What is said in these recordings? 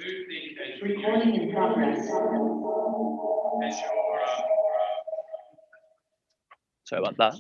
Recording in progress. Sorry about that.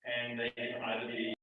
And they can either be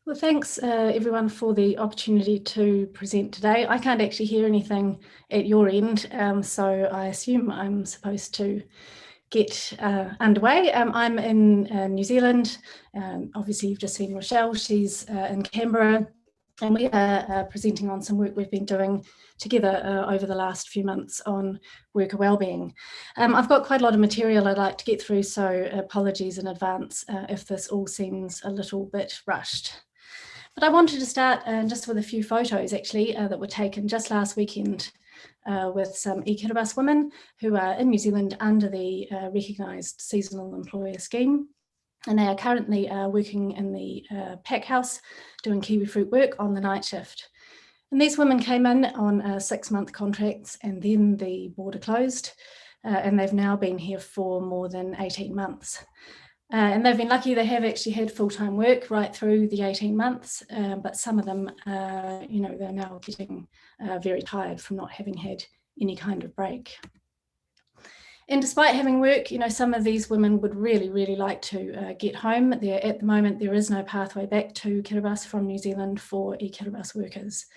Well, thanks everyone for the opportunity to present today. I can't actually hear anything at your end, so I assume I'm supposed to get underway. I'm in New Zealand. Obviously, you've just seen Rochelle, she's in Canberra, and we are presenting on some work we've been doing together over the last few months on worker wellbeing. I've got quite a lot of material I'd like to get through, so apologies in advance if this all seems a little bit rushed. But I wanted to start just with a few photos actually that were taken just last weekend with some e-Kiribati women who are in New Zealand under the recognised seasonal employer scheme. And they are currently working in the pack house doing kiwi fruit work on the night shift. And these women came in on 6-month contracts, and then the border closed, and they've now been here for more than 18 months. And they've been lucky, they have actually had full-time work right through the 18 months, but some of them, you know, they're now getting very tired from not having had any kind of break. And despite having work, you know, some of these women would really, really like to get home. At the moment, there is no pathway back to Kiribati from New Zealand for e-Kiribati workers.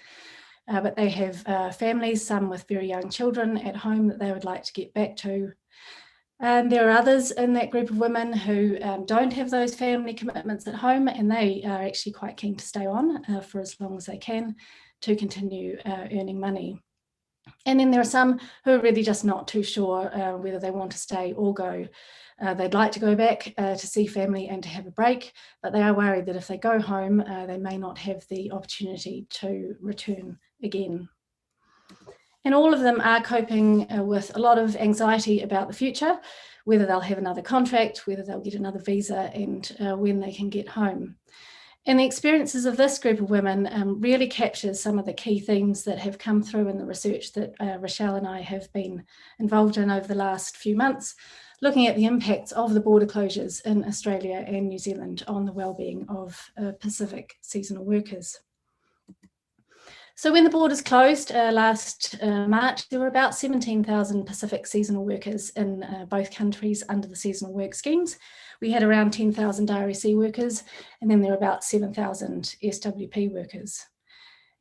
But they have families, some with very young children at home that they would like to get back to. And there are others in that group of women who don't have those family commitments at home, and they are actually quite keen to stay on for as long as they can to continue earning money. And then there are some who are really just not too sure whether they want to stay or go. They'd like to go back to see family and to have a break, but they are worried that if they go home, they may not have the opportunity to return again. And all of them are coping with a lot of anxiety about the future, whether they'll have another contract, whether they'll get another visa, and when they can get home. And the experiences of this group of women really captures some of the key themes that have come through in the research that Rochelle and I have been involved in over the last few months, looking at the impacts of the border closures in Australia and New Zealand on the wellbeing of Pacific seasonal workers. So when the borders closed last March, there were about 17,000 Pacific seasonal workers in both countries under the seasonal work schemes. We had around 10,000 RSE workers, and then there were about 7,000 SWP workers.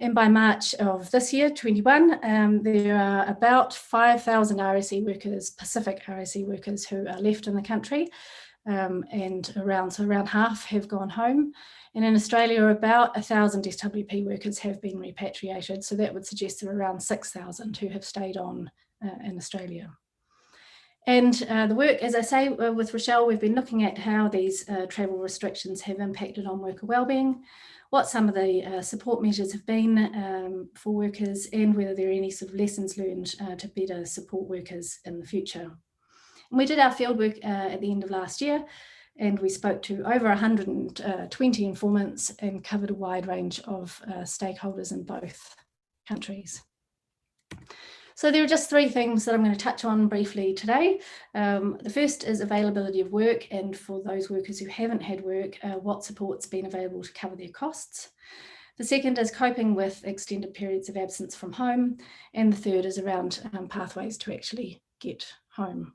And by March of this year, 21, there are about 5,000 RSE workers, Pacific RSE workers, who are left in the country, and around half have gone home. And in Australia, about 1,000 SWP workers have been repatriated. So that would suggest there are around 6,000 who have stayed on in Australia. And the work, as I say, with Rochelle, we've been looking at how these travel restrictions have impacted on worker wellbeing, what some of the support measures have been for workers, and whether there are any sort of lessons learned to better support workers in the future. And we did our fieldwork at the end of last year, and we spoke to over 120 informants and covered a wide range of stakeholders in both countries. So there are just three things that I'm going to touch on briefly today. The first is availability of work, and for those workers who haven't had work, what support's been available to cover their costs. The second is coping with extended periods of absence from home, and the third is around pathways to actually get home.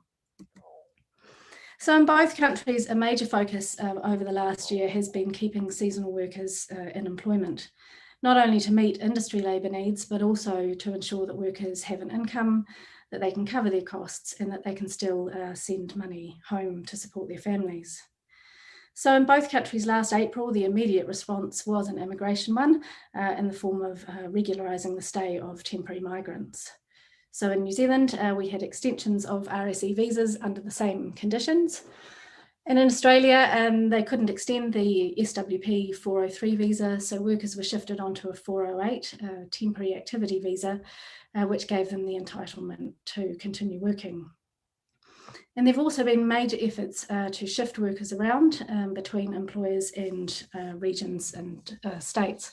So in both countries, a major focus over the last year has been keeping seasonal workers in employment, not only to meet industry labour needs, but also to ensure that workers have an income, that they can cover their costs, and that they can still send money home to support their families. So in both countries last April, the immediate response was an immigration one in the form of regularising the stay of temporary migrants. So in New Zealand, we had extensions of RSE visas under the same conditions. And in Australia, they couldn't extend the SWP 403 visa, so workers were shifted onto a 408 temporary activity visa, which gave them the entitlement to continue working. And there have also been major efforts to shift workers around between employers and regions and states.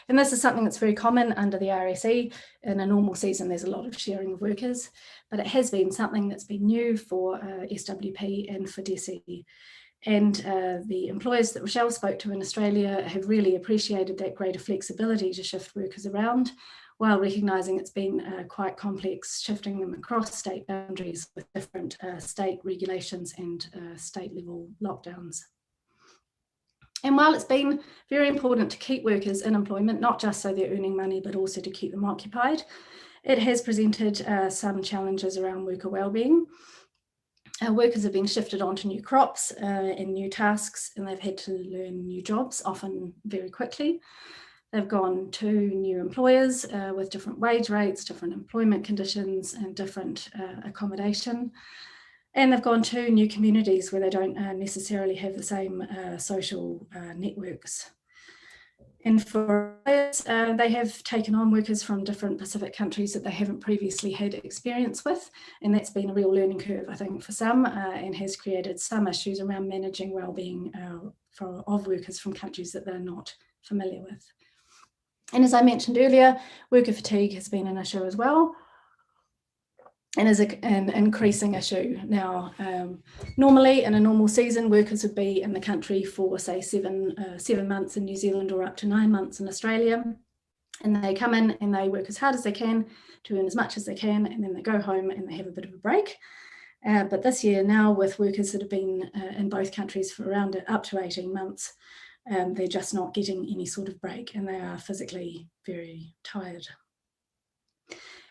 And this is something that's very common under the RSE. In a normal season, there's a lot of sharing of workers, but it has been something that's been new for SWP and for DESI. And the employers that Rochelle spoke to in Australia have really appreciated that greater flexibility to shift workers around, while recognising it's been quite complex shifting them across state boundaries with different state regulations and state level lockdowns. And while it's been very important to keep workers in employment, not just so they're earning money, but also to keep them occupied, it has presented some challenges around worker wellbeing. Workers have been shifted onto new crops and new tasks, and they've had to learn new jobs, often very quickly. They've gone to new employers with different wage rates, different employment conditions, and different accommodation. And they've gone to new communities where they don't necessarily have the same social networks. And for employers, they have taken on workers from different Pacific countries that they haven't previously had experience with. And that's been a real learning curve, I think, for some, and has created some issues around managing wellbeing of workers from countries that they're not familiar with. And as I mentioned earlier, worker fatigue has been an issue as well, and is an increasing issue now. Normally, in a normal season, workers would be in the country for, say, seven months in New Zealand or up to 9 months in Australia. And they come in and they work as hard as they can to earn as much as they can, and then they go home and they have a bit of a break. But this year now, with workers that have been in both countries for around up to 18 months, they're just not getting any sort of break, and they are physically very tired.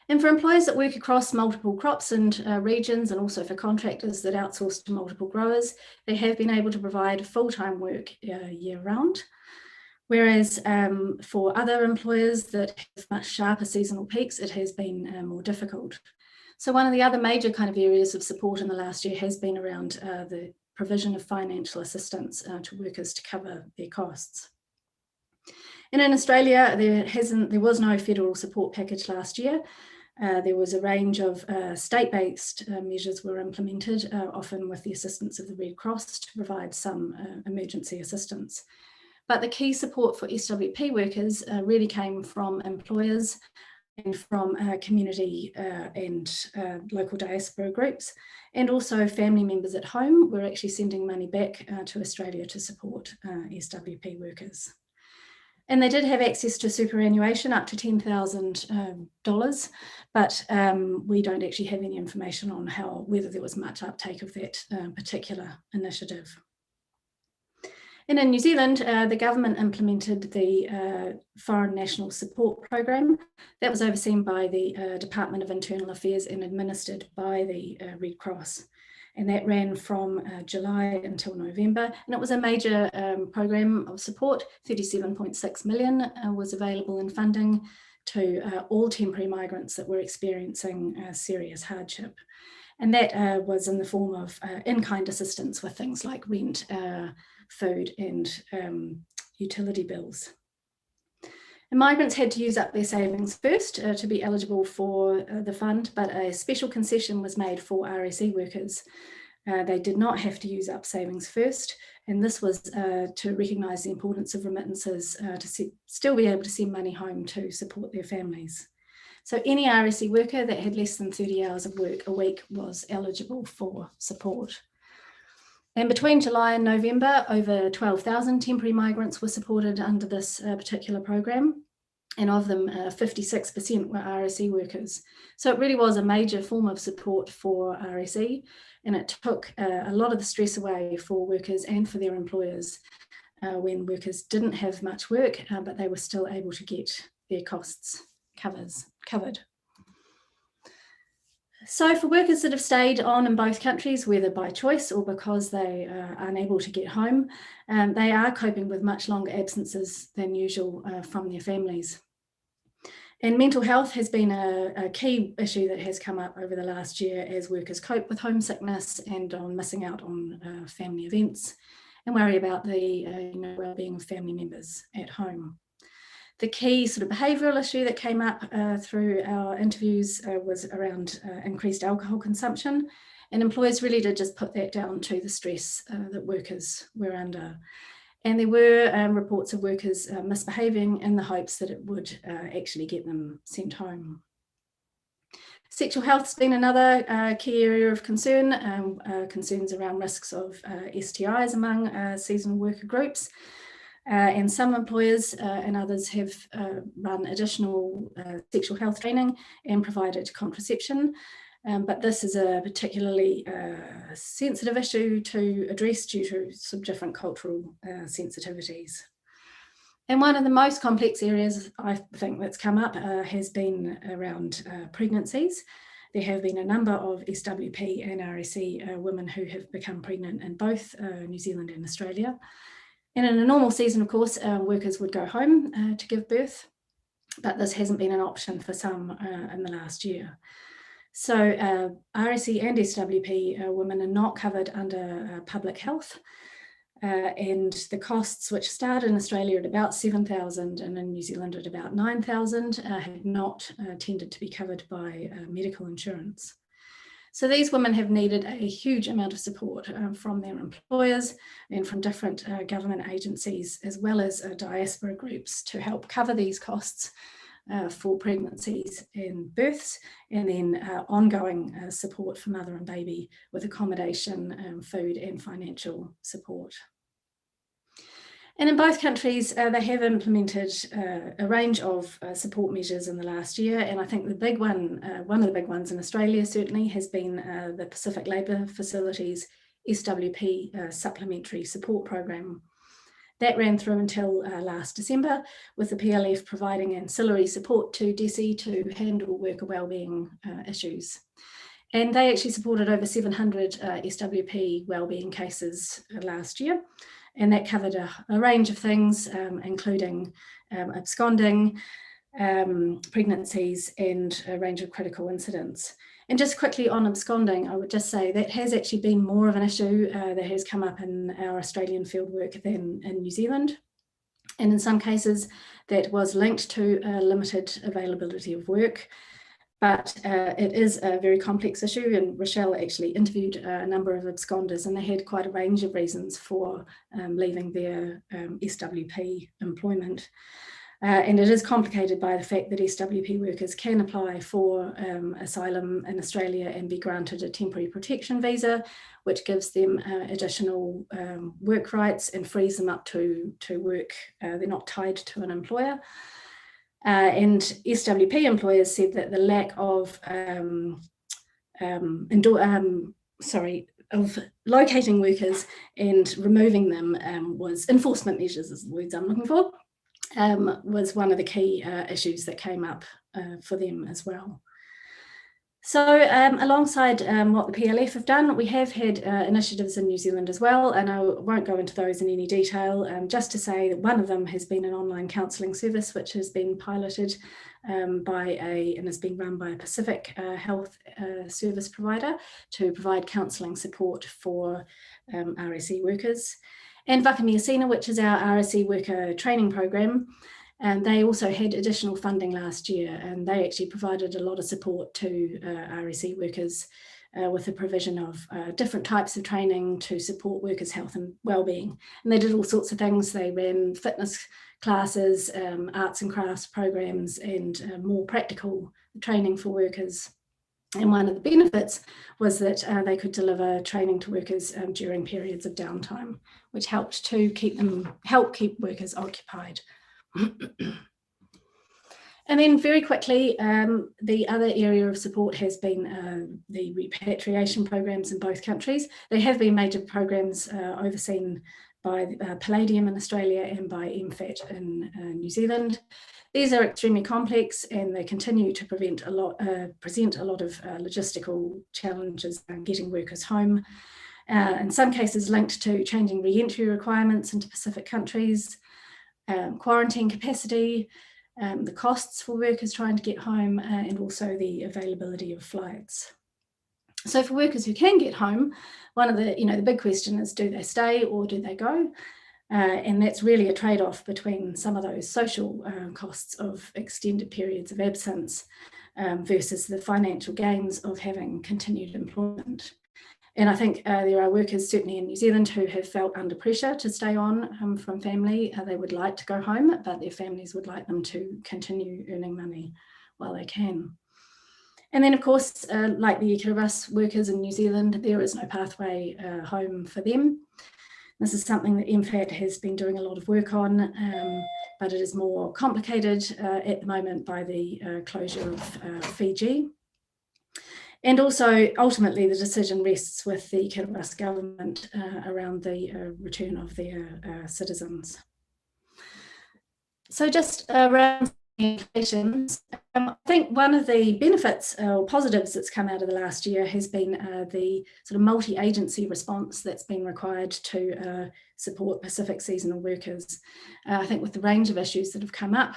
And for employers that work across multiple crops and regions, and also for contractors that outsource to multiple growers, they have been able to provide full-time work year round. Whereas for other employers that have much sharper seasonal peaks, it has been more difficult. So one of the other major kind of areas of support in the last year has been around the provision of financial assistance to workers to cover their costs. And in Australia, there was no federal support package last year. There was a range of state-based measures were implemented, often with the assistance of the Red Cross, to provide some emergency assistance. But the key support for SWP workers really came from employers and from community and local diaspora groups, and also family members at home were actually sending money back to Australia to support SWP workers. And they did have access to superannuation up to $10,000, but we don't actually have any information on whether there was much uptake of that particular initiative. And in New Zealand, the government implemented the Foreign National Support Program that was overseen by the Department of Internal Affairs and administered by the Red Cross. And that ran from July until November. And it was a major program of support. 37.6 million was available in funding to all temporary migrants that were experiencing serious hardship. And that was in the form of in-kind assistance with things like rent, food and utility bills. And migrants had to use up their savings first to be eligible for the fund, but a special concession was made for RSE workers. They did not have to use up savings first, and this was to recognise the importance of remittances to still be able to send money home to support their families. So any RSE worker that had less than 30 hours of work a week was eligible for support. And between July and November, over 12,000 temporary migrants were supported under this particular program. And of them, 56% were RSE workers. So it really was a major form of support for RSE, and it took a lot of the stress away for workers and for their employers when workers didn't have much work, but they were still able to get their costs covered. So for workers that have stayed on in both countries, whether by choice or because they are unable to get home, they are coping with much longer absences than usual from their families. And mental health has been a key issue that has come up over the last year as workers cope with homesickness and on missing out on family events and worry about the well-being of family members at home. The key sort of behavioural issue that came up through our interviews was around increased alcohol consumption, and employers really did just put that down to the stress that workers were under. And there were reports of workers misbehaving in the hopes that it would actually get them sent home. Sexual health has been another key area of concern, concerns around risks of STIs among seasonal worker groups. And some employers and others have run additional sexual health training and provided contraception. But this is a particularly sensitive issue to address due to some different cultural sensitivities. And one of the most complex areas I think that's come up has been around pregnancies. There have been a number of SWP and RSE women who have become pregnant in both New Zealand and Australia. And in a normal season, of course, workers would go home to give birth, but this hasn't been an option for some in the last year. So RSE and SWP women are not covered under public health, and the costs, which start in Australia at about 7,000 and in New Zealand at about 9,000, have not tended to be covered by medical insurance. So these women have needed a huge amount of support from their employers and from different government agencies, as well as diaspora groups, to help cover these costs for pregnancies and births, and then ongoing support for mother and baby with accommodation, food and financial support. And in both countries, they have implemented a range of support measures in the last year. And I think the big one of the big ones in Australia certainly has been the Pacific Labour Facility's SWP Supplementary Support Program. That ran through until last December, with the PLF providing ancillary support to DESI to handle worker wellbeing issues. And they actually supported over 700 SWP wellbeing cases last year. And that covered a range of things, including absconding, pregnancies, and a range of critical incidents. And just quickly on absconding, I would just say that has actually been more of an issue that has come up in our Australian fieldwork than in New Zealand. And in some cases, that was linked to limited availability of work. But it is a very complex issue, and Rochelle actually interviewed a number of absconders, and they had quite a range of reasons for leaving their SWP employment. And it is complicated by the fact that SWP workers can apply for asylum in Australia and be granted a temporary protection visa, which gives them additional work rights and frees them up to work. They're not tied to an employer. And SWP employers said that the lack of of locating workers and removing them was enforcement measures, is the words I'm looking for, was one of the key issues that came up for them as well. So alongside what the PLF have done, we have had initiatives in New Zealand as well, and I won't go into those in any detail, just to say that one of them has been an online counselling service which has been piloted and has been run by a Pacific health service provider to provide counselling support for RSE workers. And Whakamiasina, which is our RSE worker training program, and they also had additional funding last year, and they actually provided a lot of support to RSE workers with the provision of different types of training to support workers' health and wellbeing. And they did all sorts of things. They ran fitness classes, arts and crafts programs, and more practical training for workers. And one of the benefits was that they could deliver training to workers during periods of downtime, which helped to help keep workers occupied. And then very quickly, the other area of support has been the repatriation programs in both countries. They have been major programs overseen by Palladium in Australia and by MFAT in New Zealand. These are extremely complex, and they continue to present a lot of logistical challenges in getting workers home. In some cases linked to changing re-entry requirements into Pacific countries, quarantine capacity, the costs for workers trying to get home, and also the availability of flights. So for workers who can get home, one of the big question is, do they stay or do they go? And that's really a trade-off between some of those social costs of extended periods of absence versus the financial gains of having continued employment. And I think there are workers, certainly in New Zealand, who have felt under pressure to stay on from family. They would like to go home, but their families would like them to continue earning money while they can. And then, of course, like the Kiribati workers in New Zealand, there is no pathway home for them. This is something that MFAT has been doing a lot of work on, but it is more complicated at the moment by the closure of Fiji. And also, ultimately, the decision rests with the Kiribati government around the return of their citizens. So just around implications, I think one of the benefits or positives that's come out of the last year has been the sort of multi-agency response that's been required to support Pacific seasonal workers. I think with the range of issues that have come up,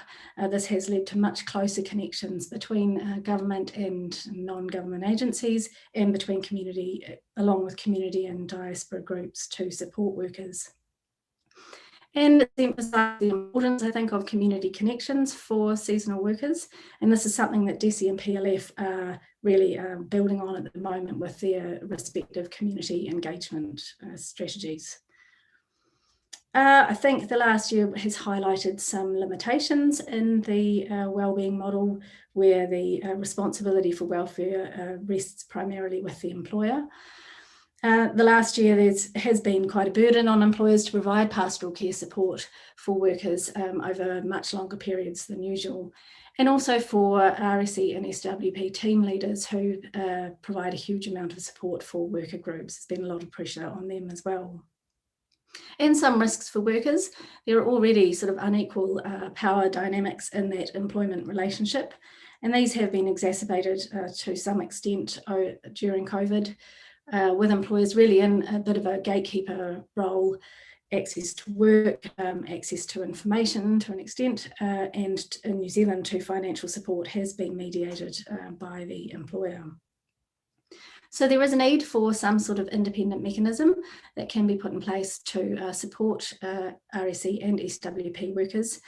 this has led to much closer connections between government and non-government agencies, and between community, along with community and diaspora groups to support workers. And it's emphasised the importance, I think, of community connections for seasonal workers. And this is something that DESI and PLF are really building on at the moment with their respective community engagement strategies. I think the last year has highlighted some limitations in the wellbeing model, where the responsibility for welfare rests primarily with the employer. The last year there has been quite a burden on employers to provide pastoral care support for workers over much longer periods than usual, and also for RSE and SWP team leaders who provide a huge amount of support for worker groups. There's been a lot of pressure on them as well. And some risks for workers. There are already sort of unequal power dynamics in that employment relationship, and these have been exacerbated to some extent during COVID. With employers really in a bit of a gatekeeper role, access to work, access to information to an extent, and in New Zealand to financial support has been mediated by the employer. So there is a need for some sort of independent mechanism that can be put in place to support RSE and SWP workers.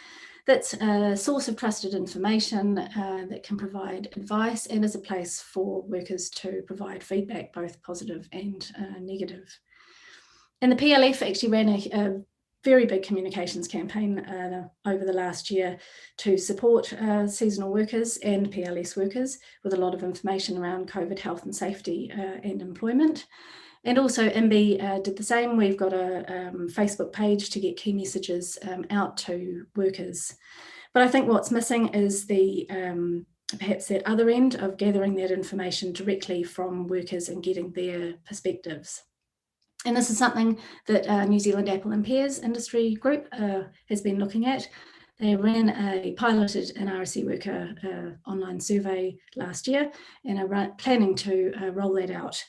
that's a source of trusted information that can provide advice and is a place for workers to provide feedback, both positive and negative. And the PLF actually ran a very big communications campaign over the last year to support seasonal workers and PLS workers with a lot of information around COVID health and safety and employment. And also MB did the same. We've got a Facebook page to get key messages out to workers. But I think what's missing is the perhaps that other end of gathering that information directly from workers and getting their perspectives. And this is something that New Zealand Apple and Pears industry group has been looking at. They ran a piloted an RSE worker online survey last year and are planning to roll that out.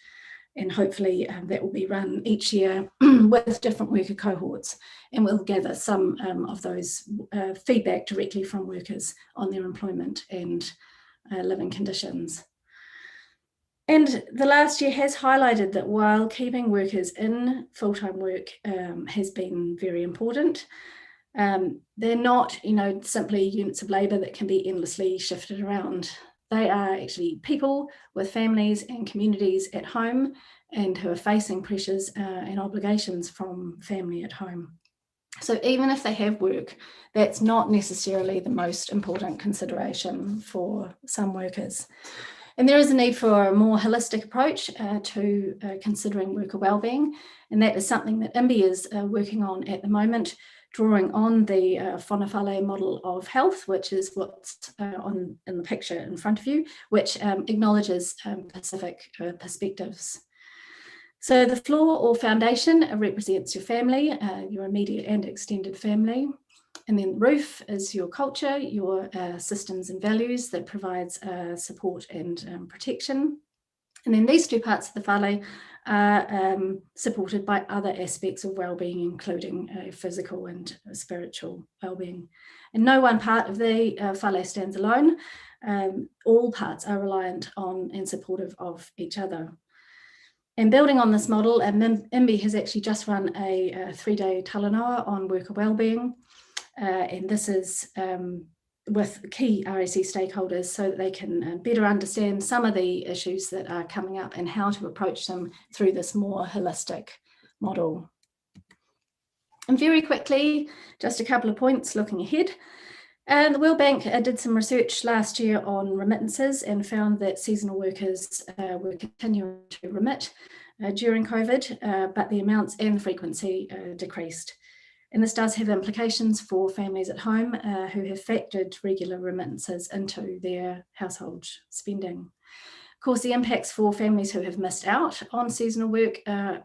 And hopefully that will be run each year with different worker cohorts, and we'll gather some of those feedback directly from workers on their employment and living conditions. And the last year has highlighted that while keeping workers in full-time work has been very important, they're not, simply units of labour that can be endlessly shifted around. They are actually people with families and communities at home and who are facing pressures and obligations from family at home. So even if they have work, that's not necessarily the most important consideration for some workers. And there is a need for a more holistic approach to considering worker wellbeing, and that is something that IMBI is working on at the moment, drawing on the Whanawhale model of health, which is what's in the picture in front of you, which acknowledges Pacific perspectives. So the floor or foundation represents your family, your immediate and extended family. And then the roof is your culture, your systems and values that provides support and protection. And then these two parts of the whale are supported by other aspects of wellbeing, including physical and spiritual wellbeing. And no one part of the whale stands alone. All parts are reliant on and supportive of each other. And building on this model, IMBI has actually just run a 3-day talanoa on worker wellbeing. And this is with key RSE stakeholders so that they can better understand some of the issues that are coming up and how to approach them through this more holistic model. And very quickly, just a couple of points looking ahead. The World Bank did some research last year on remittances and found that seasonal workers were continuing to remit during COVID, but the amounts and frequency decreased. And this does have implications for families at home who have factored regular remittances into their household spending. Of course, the impacts for families who have missed out on seasonal work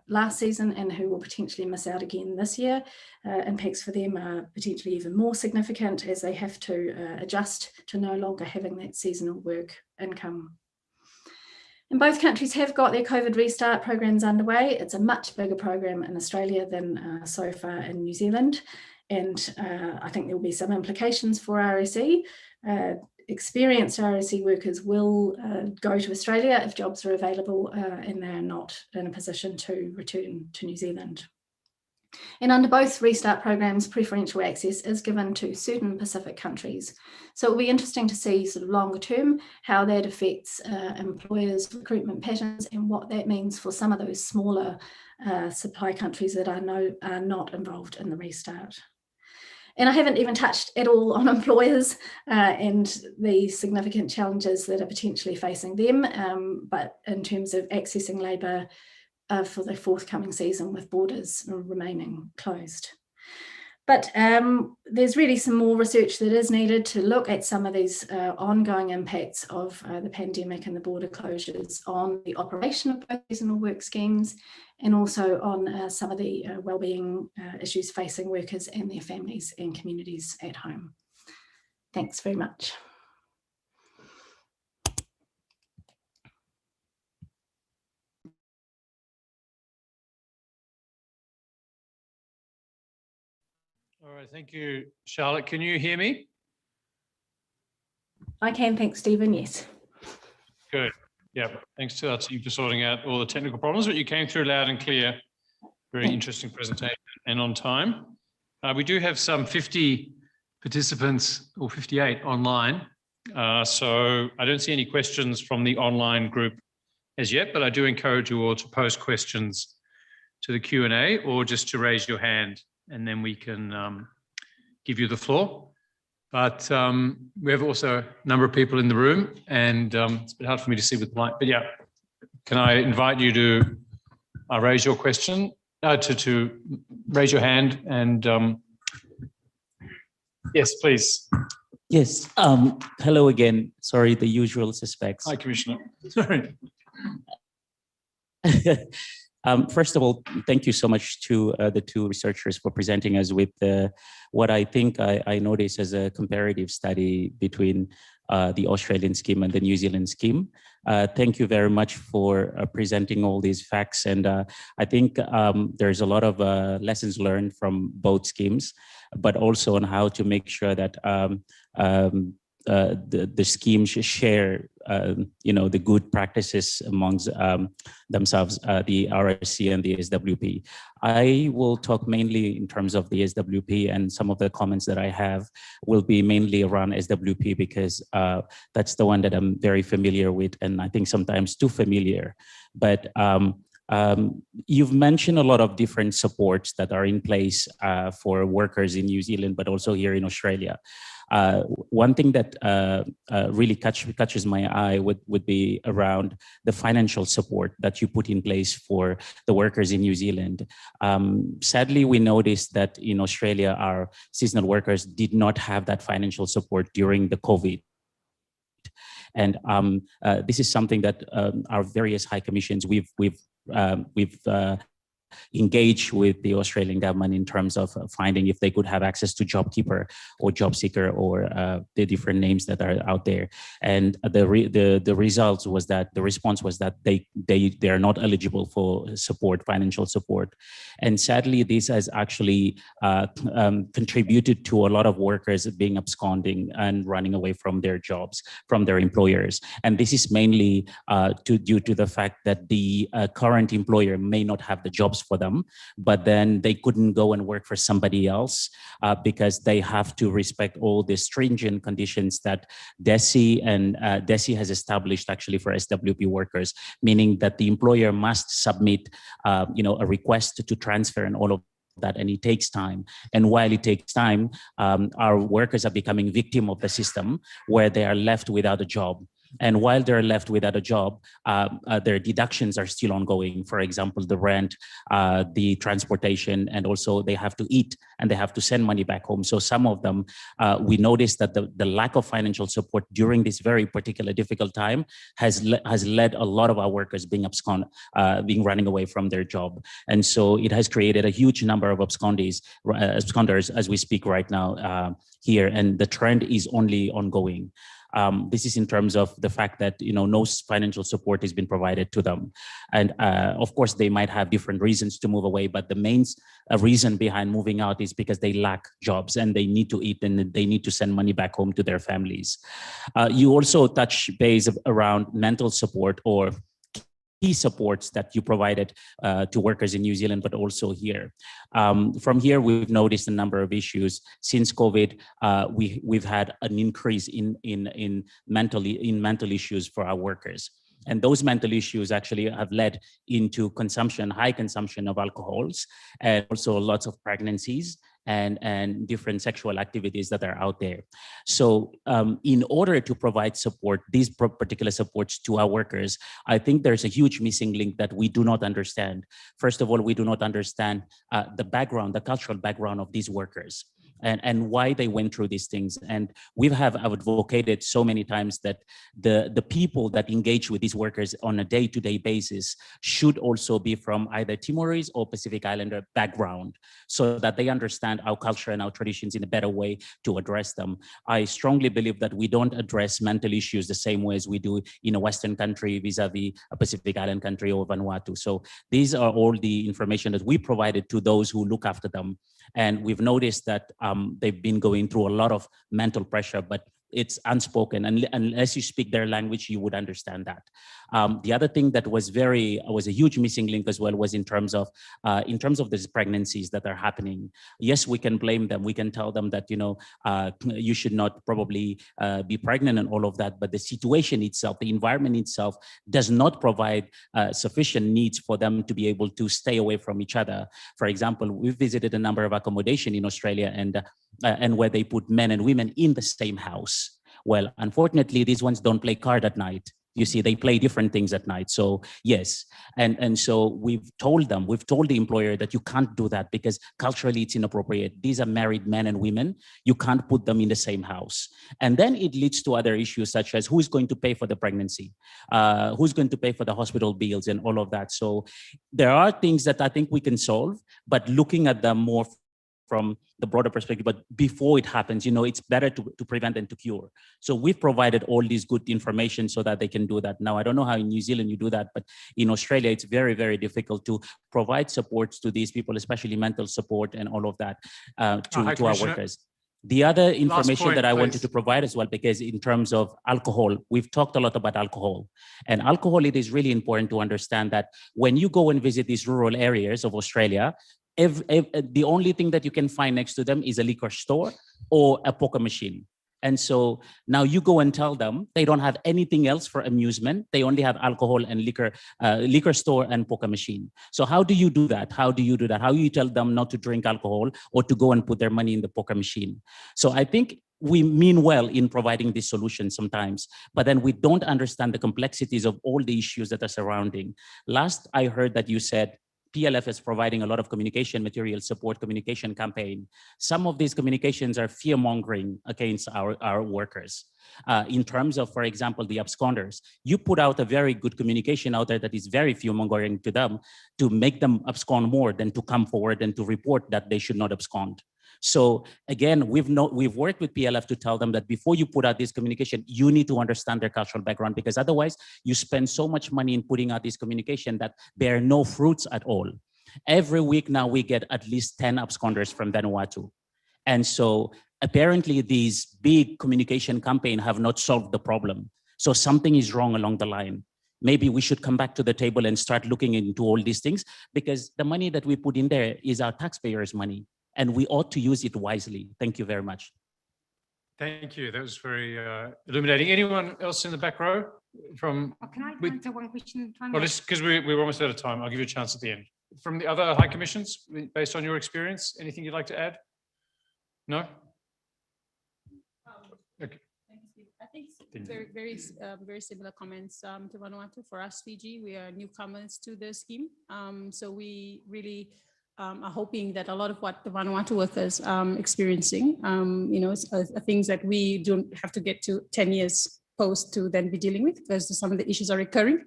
last season and who will potentially miss out again this year, impacts for them are potentially even more significant as they have to adjust to no longer having that seasonal work income. And both countries have got their COVID restart programs underway. It's a much bigger program in Australia than so far in New Zealand. And I think there will be some implications for RSE. Experienced RSE workers will go to Australia if jobs are available and they're not in a position to return to New Zealand. And under both restart programs, preferential access is given to certain Pacific countries. So it'll be interesting to see sort of longer term how that affects employers' recruitment patterns and what that means for some of those smaller supply countries that are not involved in the restart. And I haven't even touched at all on employers and the significant challenges that are potentially facing them, but in terms of accessing labour for the forthcoming season with borders remaining closed. But there's really some more research that is needed to look at some of these ongoing impacts of the pandemic and the border closures on the operation of both seasonal work schemes and also on some of the wellbeing issues facing workers and their families and communities at home. Thanks very much. All right, thank you, Charlotte. Can you hear me? I can, thanks, Stephen, yes. Good, yeah, thanks to our team for sorting out all the technical problems, but you came through loud and clear. Very interesting presentation and on time. We do have some 50 participants, or 58 online. So I don't see any questions from the online group as yet, but I do encourage you all to post questions to the Q&A or just to raise your hand, and then we can give you the floor. But we have also a number of people in the room, and it's a bit hard for me to see with the light, but yeah, can I invite you to raise your question, to raise your hand, and yes, please. Yes, hello again. Sorry, the usual suspects. Hi, Commissioner. Sorry. First of all, thank you so much to the two researchers for presenting us with what I think I notice as a comparative study between the Australian scheme and the New Zealand scheme. Thank you very much for presenting all these facts. And I think there's a lot of lessons learned from both schemes, but also on how to make sure that the schemes share, the good practices amongst themselves, the RSC and the SWP. I will talk mainly in terms of the SWP, and some of the comments that I have will be mainly around SWP because that's the one that I'm very familiar with, and I think sometimes too familiar. But you've mentioned a lot of different supports that are in place for workers in New Zealand, but also here in Australia. One thing that really catches my eye would be around the financial support that you put in place for the workers in New Zealand. Sadly, we noticed that in Australia, our seasonal workers did not have that financial support during the COVID. And this is something that our various high commissions, we've engage with the Australian government in terms of finding if they could have access to JobKeeper or JobSeeker or the different names that are out there. And the results was that the response was that they are not eligible for support, financial support. And sadly, this has actually contributed to a lot of workers being absconding and running away from their jobs, from their employers. And this is mainly due to the fact that the current employer may not have the jobs for them, but then they couldn't go and work for somebody else because they have to respect all the stringent conditions that DESI has established actually for SWP workers, meaning that the employer must submit a request to transfer and all of that, and it takes time. And while it takes time, our workers are becoming victim of the system where they are left without a job. And while they're left without a job, their deductions are still ongoing. For example, the rent, the transportation, and also they have to eat and they have to send money back home. So some of them, we noticed that the lack of financial support during this very particular difficult time has led a lot of our workers being running away from their job. And so it has created a huge number of absconders as we speak right now here, and the trend is only ongoing. This is in terms of the fact that no financial support has been provided to them, and of course they might have different reasons to move away, but the main reason behind moving out is because they lack jobs and they need to eat and they need to send money back home to their families. You also touch base around mental support or key supports that you provided to workers in New Zealand, but also here. From here, we've noticed a number of issues. Since COVID, we've had an increase in mental issues for our workers. And those mental issues actually have led into high consumption of alcohols, and also lots of pregnancies and different sexual activities that are out there. So in order to provide support, these particular supports to our workers, I think there's a huge missing link that we do not understand. First of all, we do not understand the cultural background of these workers. And why they went through these things. And I've advocated so many times that the people that engage with these workers on a day-to-day basis should also be from either Timorese or Pacific Islander background, so that they understand our culture and our traditions in a better way to address them. I strongly believe that we don't address mental issues the same way as we do in a Western country vis-a-vis a Pacific Island country or Vanuatu. So these are all the information that we provided to those who look after them. And we've noticed that they've been going through a lot of mental pressure, but it's unspoken, and unless you speak their language, you would understand that. The other thing that was a huge missing link as well was in terms of these pregnancies that are happening. Yes, we can blame them. We can tell them that, you should not probably be pregnant and all of that, but the situation itself, the environment itself does not provide sufficient needs for them to be able to stay away from each other. For example, we've visited a number of accommodation in Australia and where they put men and women in the same house. Well, unfortunately, these ones don't play card at night. You see, they play different things at night. So yes, and so we've told the employer that you can't do that because culturally it's inappropriate. These are married men and women. You can't put them in the same house. And then it leads to other issues such as who's going to pay for the pregnancy, who's going to pay for the hospital bills and all of that. So there are things that I think we can solve, but looking at them more from the broader perspective, but before it happens, it's better to prevent than to cure. So we've provided all these good information so that they can do that. Now, I don't know how in New Zealand you do that, but in Australia, it's very, very difficult to provide supports to these people, especially mental support and all of that to our workers. The other information that I wanted to provide as well, because in terms of alcohol, we've talked a lot about alcohol. And alcohol, it is really important to understand that when you go and visit these rural areas of Australia, the only thing that you can find next to them is a liquor store or a poker machine. And so now you go and tell them they don't have anything else for amusement. They only have alcohol and liquor store and poker machine. So how do you do that? How do you tell them not to drink alcohol or to go and put their money in the poker machine? So I think we mean well in providing these solutions sometimes, but then we don't understand the complexities of all the issues that are surrounding. Last I heard that you said PLF is providing a lot of communication material support, communication campaign. Some of these communications are fear-mongering against our workers. In terms of, for example, the absconders, you put out a very good communication out there that is very fear-mongering to them to make them abscond more than to come forward and to report that they should not abscond. So again, we've worked with PLF to tell them that before you put out this communication, you need to understand their cultural background, because otherwise you spend so much money in putting out this communication that bear no fruits at all. Every week now we get at least 10 absconders from Vanuatu. And so apparently these big communication campaigns have not solved the problem. So something is wrong along the line. Maybe we should come back to the table and start looking into all these things, because the money that we put in there is our taxpayers' money, and we ought to use it wisely. Thank you very much. Thank you. That was very illuminating. Anyone else in the back row? Can I answer one question? Well, just because we're almost out of time, I'll give you a chance at the end. From the other high commissions, based on your experience, anything you'd like to add? No? Okay. I think very similar comments to Vanuatu. For us, Fiji, we are newcomers to the scheme. So we really are hoping that a lot of what the Vanuatu workers experiencing, are things that we don't have to get to 10 years post to then be dealing with, because some of the issues are recurring.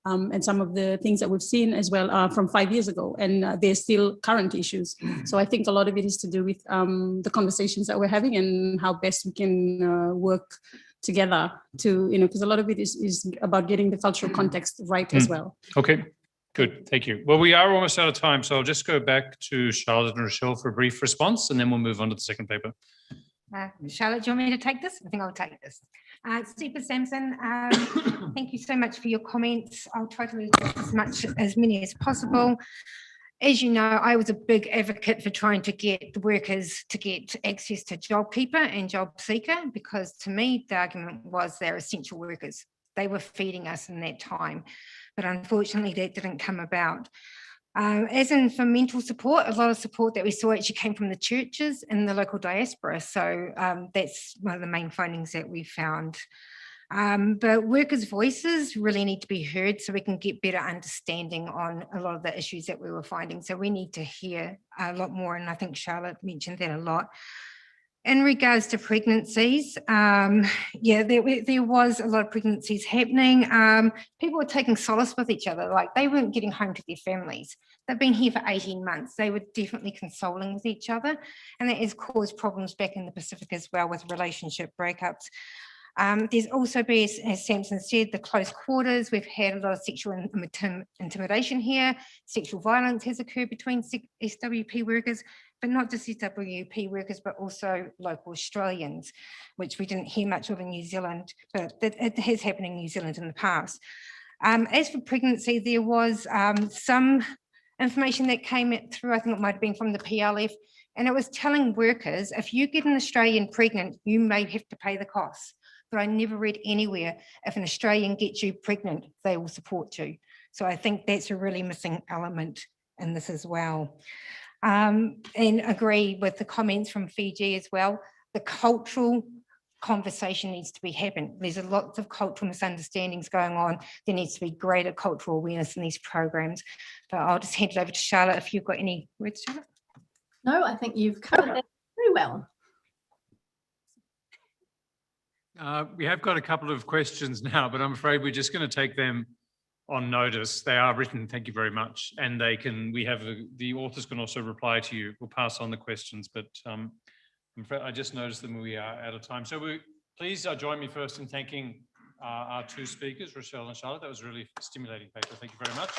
And some of the things that we've seen as well are from 5 years ago, and they're still current issues. So I think a lot of it is to do with the conversations that we're having and how best we can work together to, because a lot of it is about getting the cultural context right as well. Okay, good, thank you. Well, we are almost out of time, so I'll just go back to Charlotte and Rochelle for a brief response, and then we'll move on to the second paper. Charlotte, do you want me to take this? I think I'll take this. Stephen Sampson, thank you so much for your comments. I'll try to read as many as possible. As you know, I was a big advocate for trying to get the workers to get access to JobKeeper and JobSeeker, because to me, the argument was they're essential workers. They were feeding us in that time. But unfortunately, that didn't come about. As in for mental support, a lot of support that we saw actually came from the churches and the local diaspora. So that's one of the main findings that we found. But workers' voices really need to be heard so we can get better understanding on a lot of the issues that we were finding. So we need to hear a lot more, and I think Charlotte mentioned that a lot. In regards to pregnancies, there was a lot of pregnancies happening. People were taking solace with each other, like they weren't getting home to their families. They've been here for 18 months. They were definitely consoling with each other, and that has caused problems back in the Pacific as well with relationship breakups. There's also been, as Samson said, the close quarters. We've had a lot of sexual intimidation here. Sexual violence has occurred between SWP workers, but not just SWP workers, but also local Australians, which we didn't hear much of in New Zealand, but it has happened in New Zealand in the past. As for pregnancy, there was some information that came through, I think it might have been from the PLF, and it was telling workers, if you get an Australian pregnant, you may have to pay the costs. But I never read anywhere, if an Australian gets you pregnant, they will support you. So I think that's a really missing element in this as well. And agree with the comments from Fiji as well. The cultural conversation needs to be happening. There's a lot of cultural misunderstandings going on. There needs to be greater cultural awareness in these programs. But I'll just hand it over to Charlotte if you've got any words, Charlotte. No, I think you've covered that very well. We have got a couple of questions now, but I'm afraid we're just going to take them on notice. They are written, thank you very much. And they can, the authors can also reply to you. We'll pass on the questions, but I'm afraid I just noticed that we are out of time. So please join me first in thanking our two speakers, Rochelle and Charlotte. That was a really stimulating paper. Thank you very much.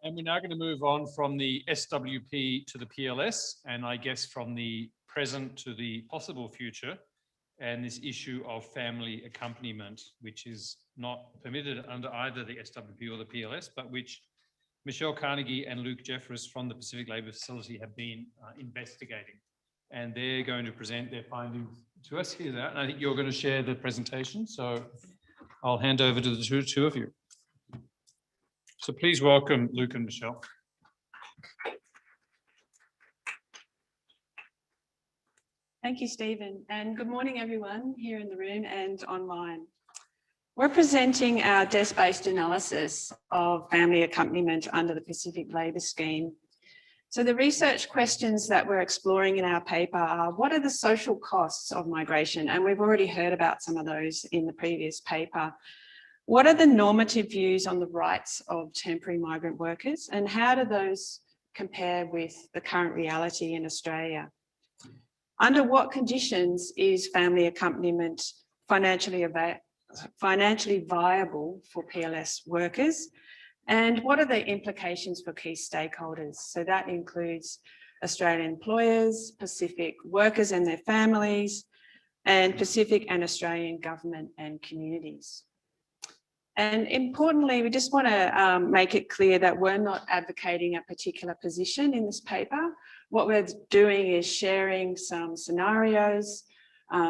And we're now going to move on from the SWP to the PLS, and I guess from the present to the possible future, and this issue of family accompaniment, which is not permitted under either the SWP or the PLS, but which Michelle Carnegie and Luke Jeffress from the Pacific Labour Facility have been investigating. And they're going to present their findings to us here. And I think you're going to share the presentation. So I'll hand over to the two of you. So please welcome Luke and Michelle. Thank you, Stephen, and good morning, everyone here in the room and online. We're presenting our desk-based analysis of family accompaniment under the Pacific Labour Scheme. So the research questions that we're exploring in our paper are, what are the social costs of migration? And we've already heard about some of those in the previous paper. What are the normative views on the rights of temporary migrant workers? And how do those compare with the current reality in Australia? Under what conditions is family accompaniment financially viable for PLS workers? And what are the implications for key stakeholders? So that includes Australian employers, Pacific workers and their families, and Pacific and Australian government and communities. And importantly, we just want to make it clear that we're not advocating a particular position in this paper. What we're doing is sharing some scenarios,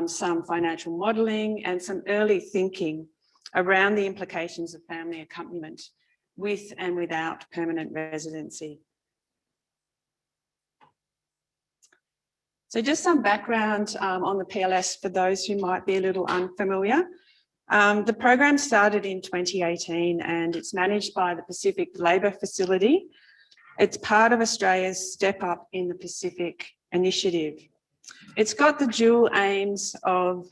some financial modelling, and some early thinking around the implications of family accompaniment with and without permanent residency. So just some background on the PLS for those who might be a little unfamiliar. The program started in 2018 and it's managed by the Pacific Labour Facility. It's part of Australia's Step Up in the Pacific initiative. It's got the dual aims of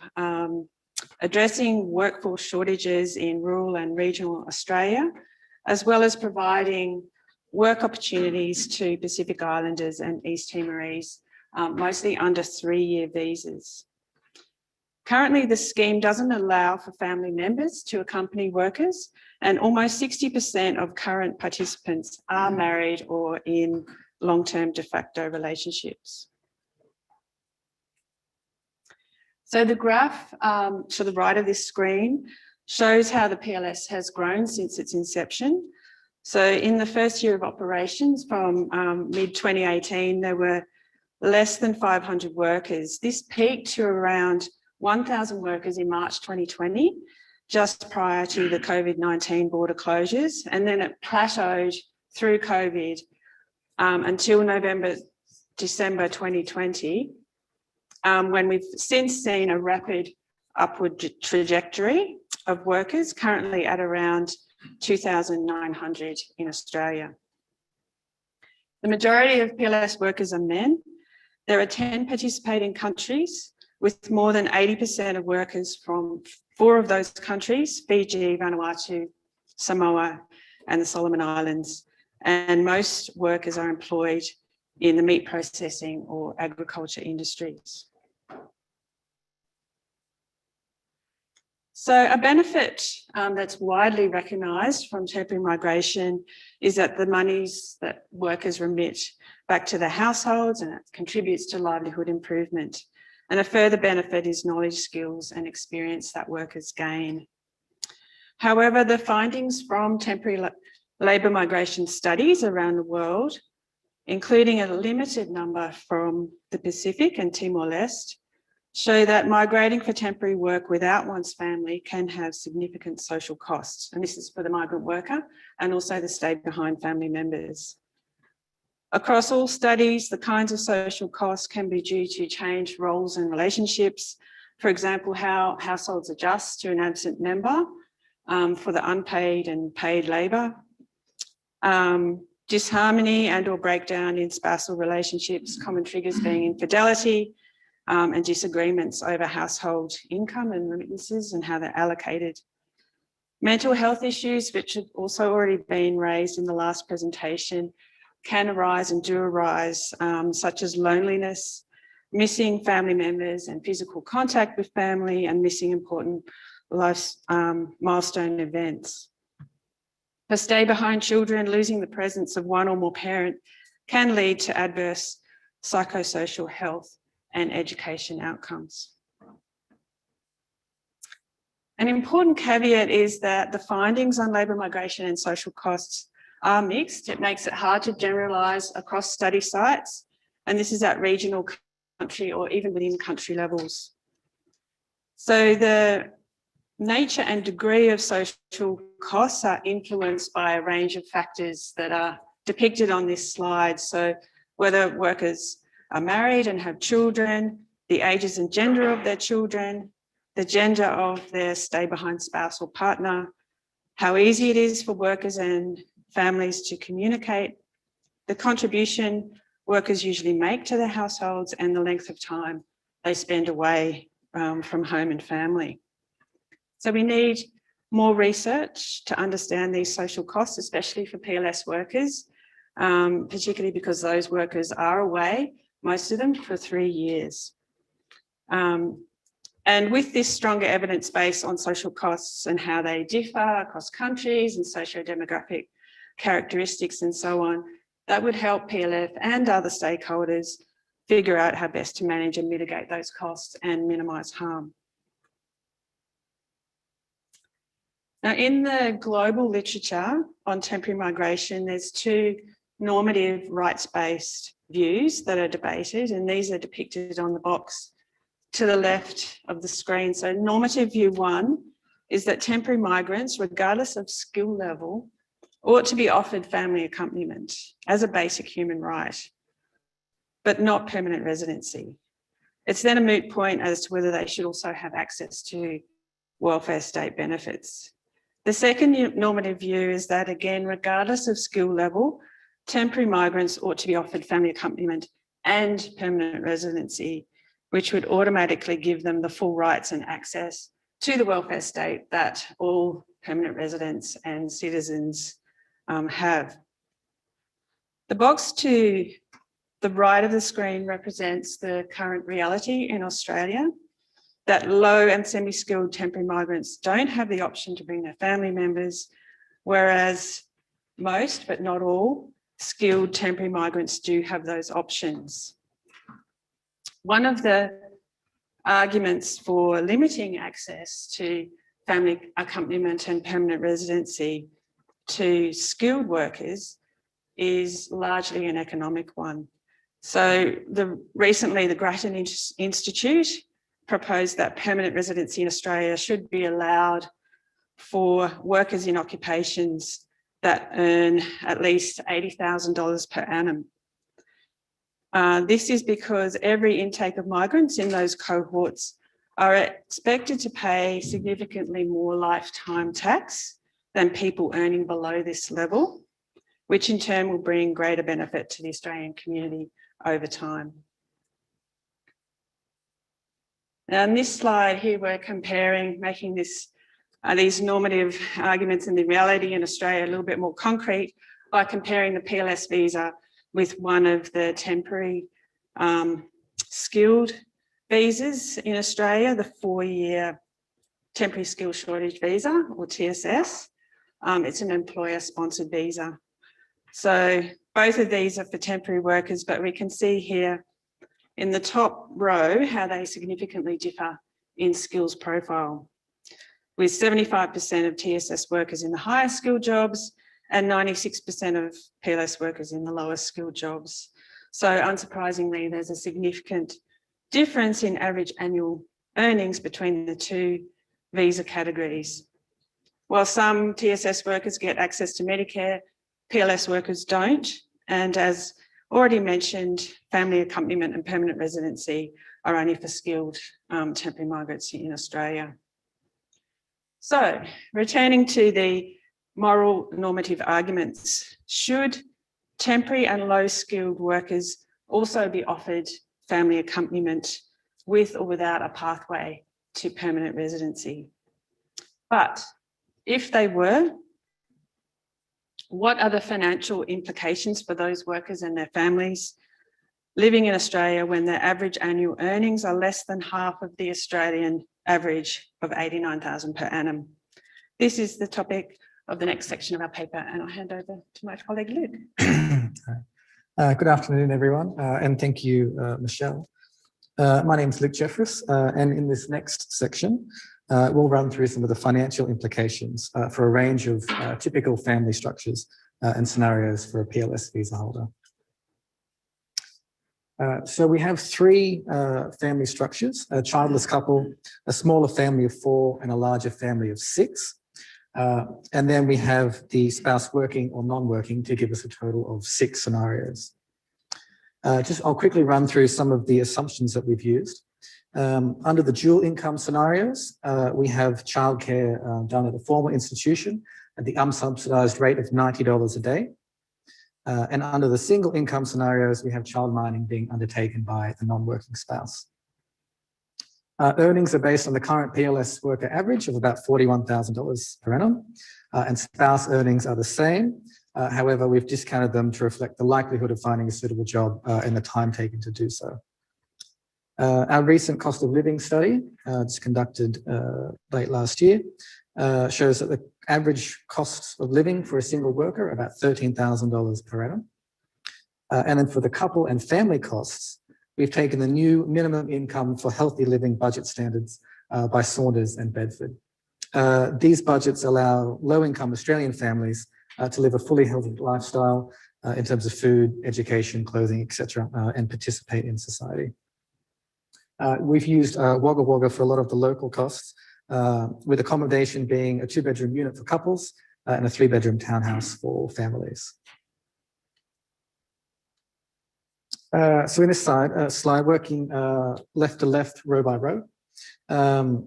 addressing workforce shortages in rural and regional Australia, as well as providing work opportunities to Pacific Islanders and East Timorese, mostly under 3-year visas. Currently, the scheme doesn't allow for family members to accompany workers, and almost 60% of current participants are married or in long-term de facto relationships. So the graph to the right of this screen shows how the PLS has grown since its inception. So in the first year of operations from mid-2018, there were less than 500 workers. This peaked to around 1,000 workers in March 2020, just prior to the COVID-19 border closures. And then it plateaued through COVID until December 2020, when we've since seen a rapid upward trajectory of workers, currently at around 2,900 in Australia. The majority of PLS workers are men. There are 10 participating countries, with more than 80% of workers from 4 of those countries, Fiji, Vanuatu, Samoa, and the Solomon Islands. And most workers are employed in the meat processing or agriculture industries. So a benefit that's widely recognised from temporary migration is that the monies that workers remit back to their households, and it contributes to livelihood improvement. And a further benefit is knowledge, skills and experience that workers gain. However, the findings from temporary labour migration studies around the world, including a limited number from the Pacific and Timor-Leste, show that migrating for temporary work without one's family can have significant social costs. And this is for the migrant worker and also the stay behind family members. Across all studies, the kinds of social costs can be due to changed roles and relationships. For example, how households adjust to an absent member for the unpaid and paid labour. Disharmony and or breakdown in spousal relationships, common triggers being infidelity, and disagreements over household income and remittances and how they're allocated. Mental health issues, which have also already been raised in the last presentation, can arise and do arise, such as loneliness, missing family members and physical contact with family, and missing important life milestone events. For stay behind children, losing the presence of one or more parent can lead to adverse psychosocial health and education outcomes. An important caveat is that the findings on labour migration and social costs are mixed. It makes it hard to generalise across study sites, and this is at regional, country or even within country levels. So the nature and degree of social costs are influenced by a range of factors that are depicted on this slide. So whether workers are married and have children, the ages and gender of their children, the gender of their stay behind spouse or partner, how easy it is for workers and families to communicate, the contribution workers usually make to their households, and the length of time they spend away from home and family. So we need more research to understand these social costs, especially for PLS workers, particularly because those workers are away, most of them for 3 years. And with this stronger evidence base on social costs and how they differ across countries and socio-demographic characteristics and so on, that would help PLF and other stakeholders figure out how best to manage and mitigate those costs and minimise harm. Now, in the global literature on temporary migration, there's two normative rights-based views that are debated, and these are depicted on the box to the left of the screen. So normative view one is that temporary migrants, regardless of skill level, ought to be offered family accompaniment as a basic human right, but not permanent residency. It's then a moot point as to whether they should also have access to welfare state benefits. The second normative view is that, again, regardless of skill level, temporary migrants ought to be offered family accompaniment and permanent residency, which would automatically give them the full rights and access to the welfare state that all permanent residents and citizens have. The box to the right of the screen represents the current reality in Australia, that low and semi-skilled temporary migrants don't have the option to bring their family members, whereas most, but not all, skilled temporary migrants do have those options. One of the arguments for limiting access to family accompaniment and permanent residency to skilled workers is largely an economic one. So recently the Grattan Institute proposed that permanent residency in Australia should be allowed for workers in occupations that earn at least $80,000 per annum. This is because every intake of migrants in those cohorts are expected to pay significantly more lifetime tax than people earning below this level, which in turn will bring greater benefit to the Australian community over time. Now, in this slide here, we're comparing, making these normative arguments in the reality in Australia a little bit more concrete by comparing the PLS visa with one of the temporary skilled visas in Australia, the 4-year temporary skill shortage visa, or TSS. It's an employer-sponsored visa. So both of these are for temporary workers, but we can see here in the top row how they significantly differ in skills profile, with 75% of TSS workers in the higher skilled jobs and 96% of PLS workers in the lower skilled jobs. So unsurprisingly, there's a significant difference in average annual earnings between the two visa categories. While some TSS workers get access to Medicare, PLS workers don't. And as already mentioned, family accompaniment and permanent residency are only for skilled temporary migrants in Australia. So returning to the moral normative arguments, should temporary and low skilled workers also be offered family accompaniment with or without a pathway to permanent residency? But if they were, what are the financial implications for those workers and their families living in Australia when their average annual earnings are less than half of the Australian average of $89,000 per annum? This is the topic of the next section of our paper, and I'll hand over to my colleague Luke. Good afternoon, everyone, and thank you, Michelle. My name is Luke Jeffress, and in this next section, we'll run through some of the financial implications for a range of typical family structures and scenarios for a PLS visa holder. So we have three family structures: a childless couple, a smaller family of 4, and a larger family of 6. And then we have the spouse working or non-working to give us a total of 6 scenarios. I'll quickly run through some of the assumptions that we've used. Under the dual income scenarios, we have childcare done at a formal institution at the unsubsidised rate of $90 a day. And under the single income scenarios, we have child mining being undertaken by the non-working spouse. Earnings are based on the current PLS worker average of about $41,000 per annum, and spouse earnings are the same. However, we've discounted them to reflect the likelihood of finding a suitable job and the time taken to do so. Our recent cost of living study, just conducted late last year, shows that the average cost of living for a single worker about $13,000 per annum. And then for the couple and family costs, we've taken the new minimum income for healthy living budget standards by Saunders and Bedford. These budgets allow low-income Australian families to live a fully healthy lifestyle in terms of food, education, clothing, etc., and participate in society. We've used Wagga Wagga for a lot of the local costs, with accommodation being a 2-bedroom unit for couples and a 3-bedroom townhouse for families. So in this slide, working left to left, row by row,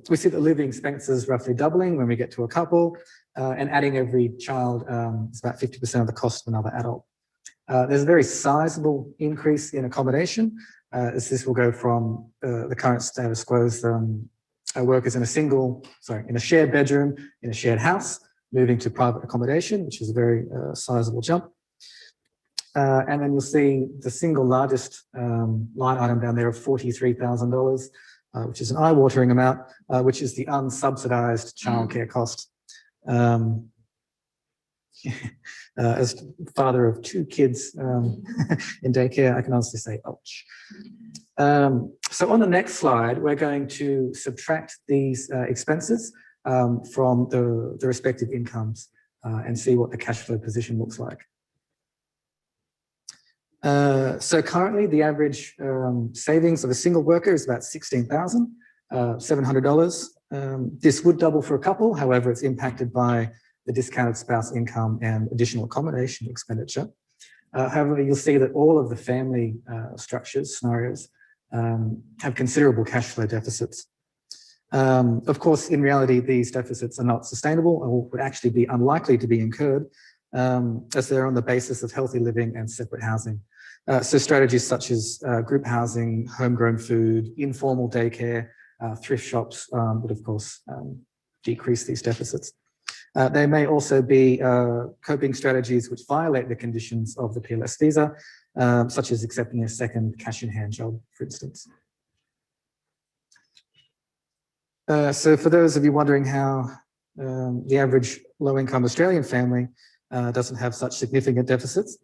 we see that living expenses roughly doubling when we get to a couple, and adding every child is about 50% of the cost of another adult. There's a very sizable increase in accommodation, as this will go from the current status quo's workers in a shared bedroom in a shared house, moving to private accommodation, which is a very sizable jump. And then you'll see the single largest line item down there of $43,000, which is an eye-watering amount, which is the unsubsidised childcare cost. As father of 2 kids in daycare, I can honestly say, ouch. So on the next slide, we're going to subtract these expenses from the respective incomes and see what the cash flow position looks like. So currently, the average savings of a single worker is about $16,700. This would double for a couple. However, it's impacted by the discounted spouse income and additional accommodation expenditure. However, you'll see that all of the family scenarios, have considerable cash flow deficits. Of course, in reality, these deficits are not sustainable or would actually be unlikely to be incurred, as they're on the basis of healthy living and separate housing. So strategies such as group housing, homegrown food, informal daycare, thrift shops would, of course, decrease these deficits. There may also be coping strategies which violate the conditions of the PLS visa, such as accepting a second cash-in-hand job, for instance. So for those of you wondering how the average low-income Australian family doesn't have such significant deficits,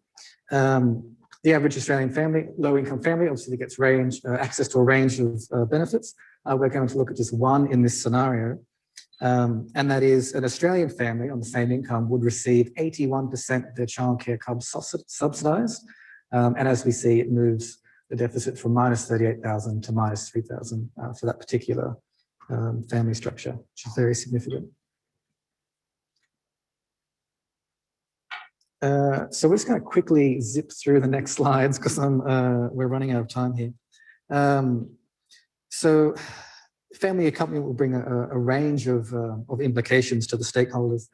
the average Australian family, low-income family, obviously gets access to a range of benefits. We're going to look at just one in this scenario, and that is an Australian family on the same income would receive 81% of their childcare costs subsidised, and as we see, it moves the deficit from -38,000 to -3,000 for that particular family structure, which is very significant. So we're just going to quickly zip through the next slides because we're running out of time here. So family accompaniment will bring a range of implications to the stakeholders.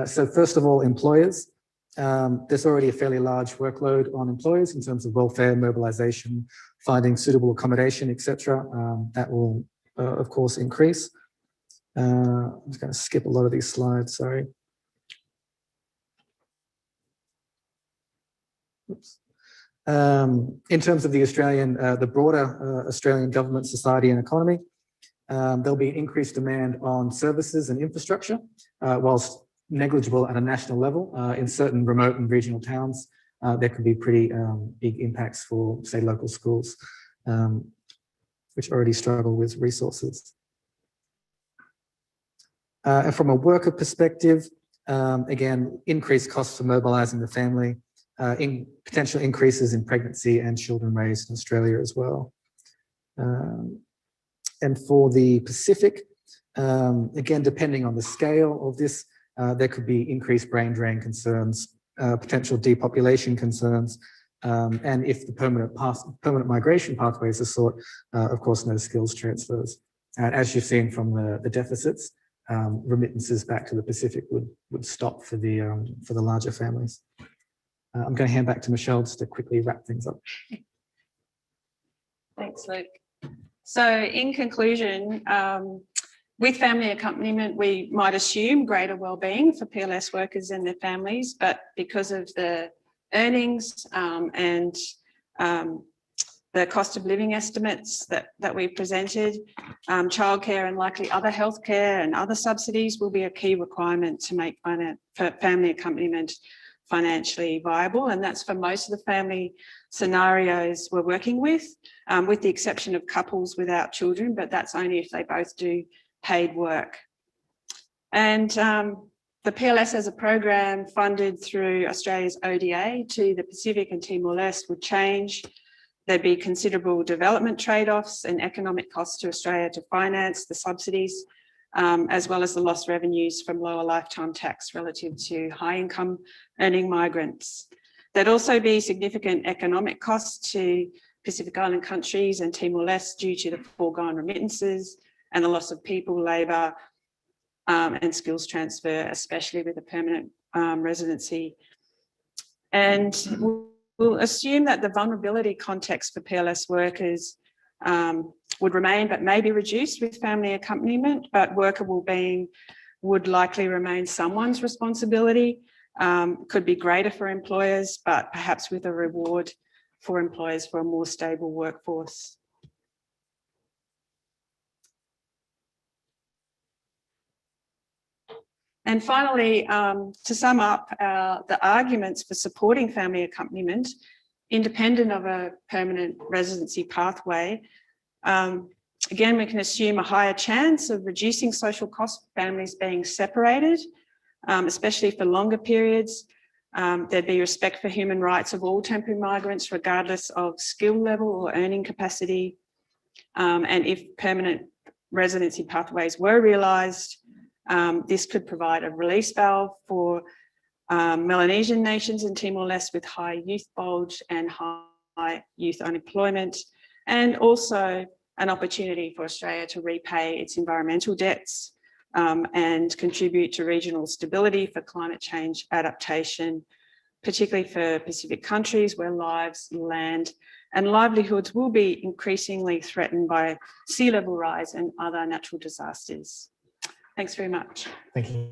So first of all, employers. There's already a fairly large workload on employers in terms of welfare, mobilisation, finding suitable accommodation, etc. That will, of course, increase. I'm just going to skip a lot of these slides, sorry. Oops. In terms of the broader Australian government, society and economy, there'll be increased demand on services and infrastructure, whilst negligible at a national level. In certain remote and regional towns, there could be pretty big impacts for, say, local schools, which already struggle with resources. And from a worker perspective, again, increased costs for mobilising the family, potential increases in pregnancy and children raised in Australia as well. And for the Pacific, again, depending on the scale of this, there could be increased brain drain concerns, potential depopulation concerns, and if the permanent migration pathways are sought, of course, no skills transfers. And as you've seen from the deficits, remittances back to the Pacific would stop for the larger families. I'm going to hand back to Michelle just to quickly wrap things up. Thanks, Luke. So in conclusion, with family accompaniment, we might assume greater wellbeing for PLS workers and their families, but because of the earnings and the cost of living estimates that we presented, childcare and likely other healthcare and other subsidies will be a key requirement to make family accompaniment financially viable, and that's for most of the family scenarios we're working with the exception of couples without children, but that's only if they both do paid work. And the PLS as a program funded through Australia's ODA to the Pacific and Timor-Leste would change. There'd be considerable development trade-offs and economic costs to Australia to finance the subsidies, as well as the lost revenues from lower lifetime tax relative to high income earning migrants. There'd also be significant economic costs to Pacific Island countries and Timor-Leste due to the foregone remittances and the loss of people, labour and skills transfer, especially with a permanent residency. And we'll assume that the vulnerability context for PLS workers would remain, but may be reduced with family accompaniment, but worker wellbeing would likely remain someone's responsibility, could be greater for employers, but perhaps with a reward for employers for a more stable workforce. And finally, to sum up, the arguments for supporting family accompaniment, independent of a permanent residency pathway, again, we can assume a higher chance of reducing social costs for families being separated, especially for longer periods. There'd be respect for human rights of all temporary migrants, regardless of skill level or earning capacity. And if permanent residency pathways were realised, this could provide a release valve for Melanesian nations in Timor-Leste with high youth bulge and high youth unemployment, and also an opportunity for Australia to repay its environmental debts and contribute to regional stability for climate change adaptation, particularly for Pacific countries where lives, land and livelihoods will be increasingly threatened by sea level rise and other natural disasters. Thanks very much. Thank you.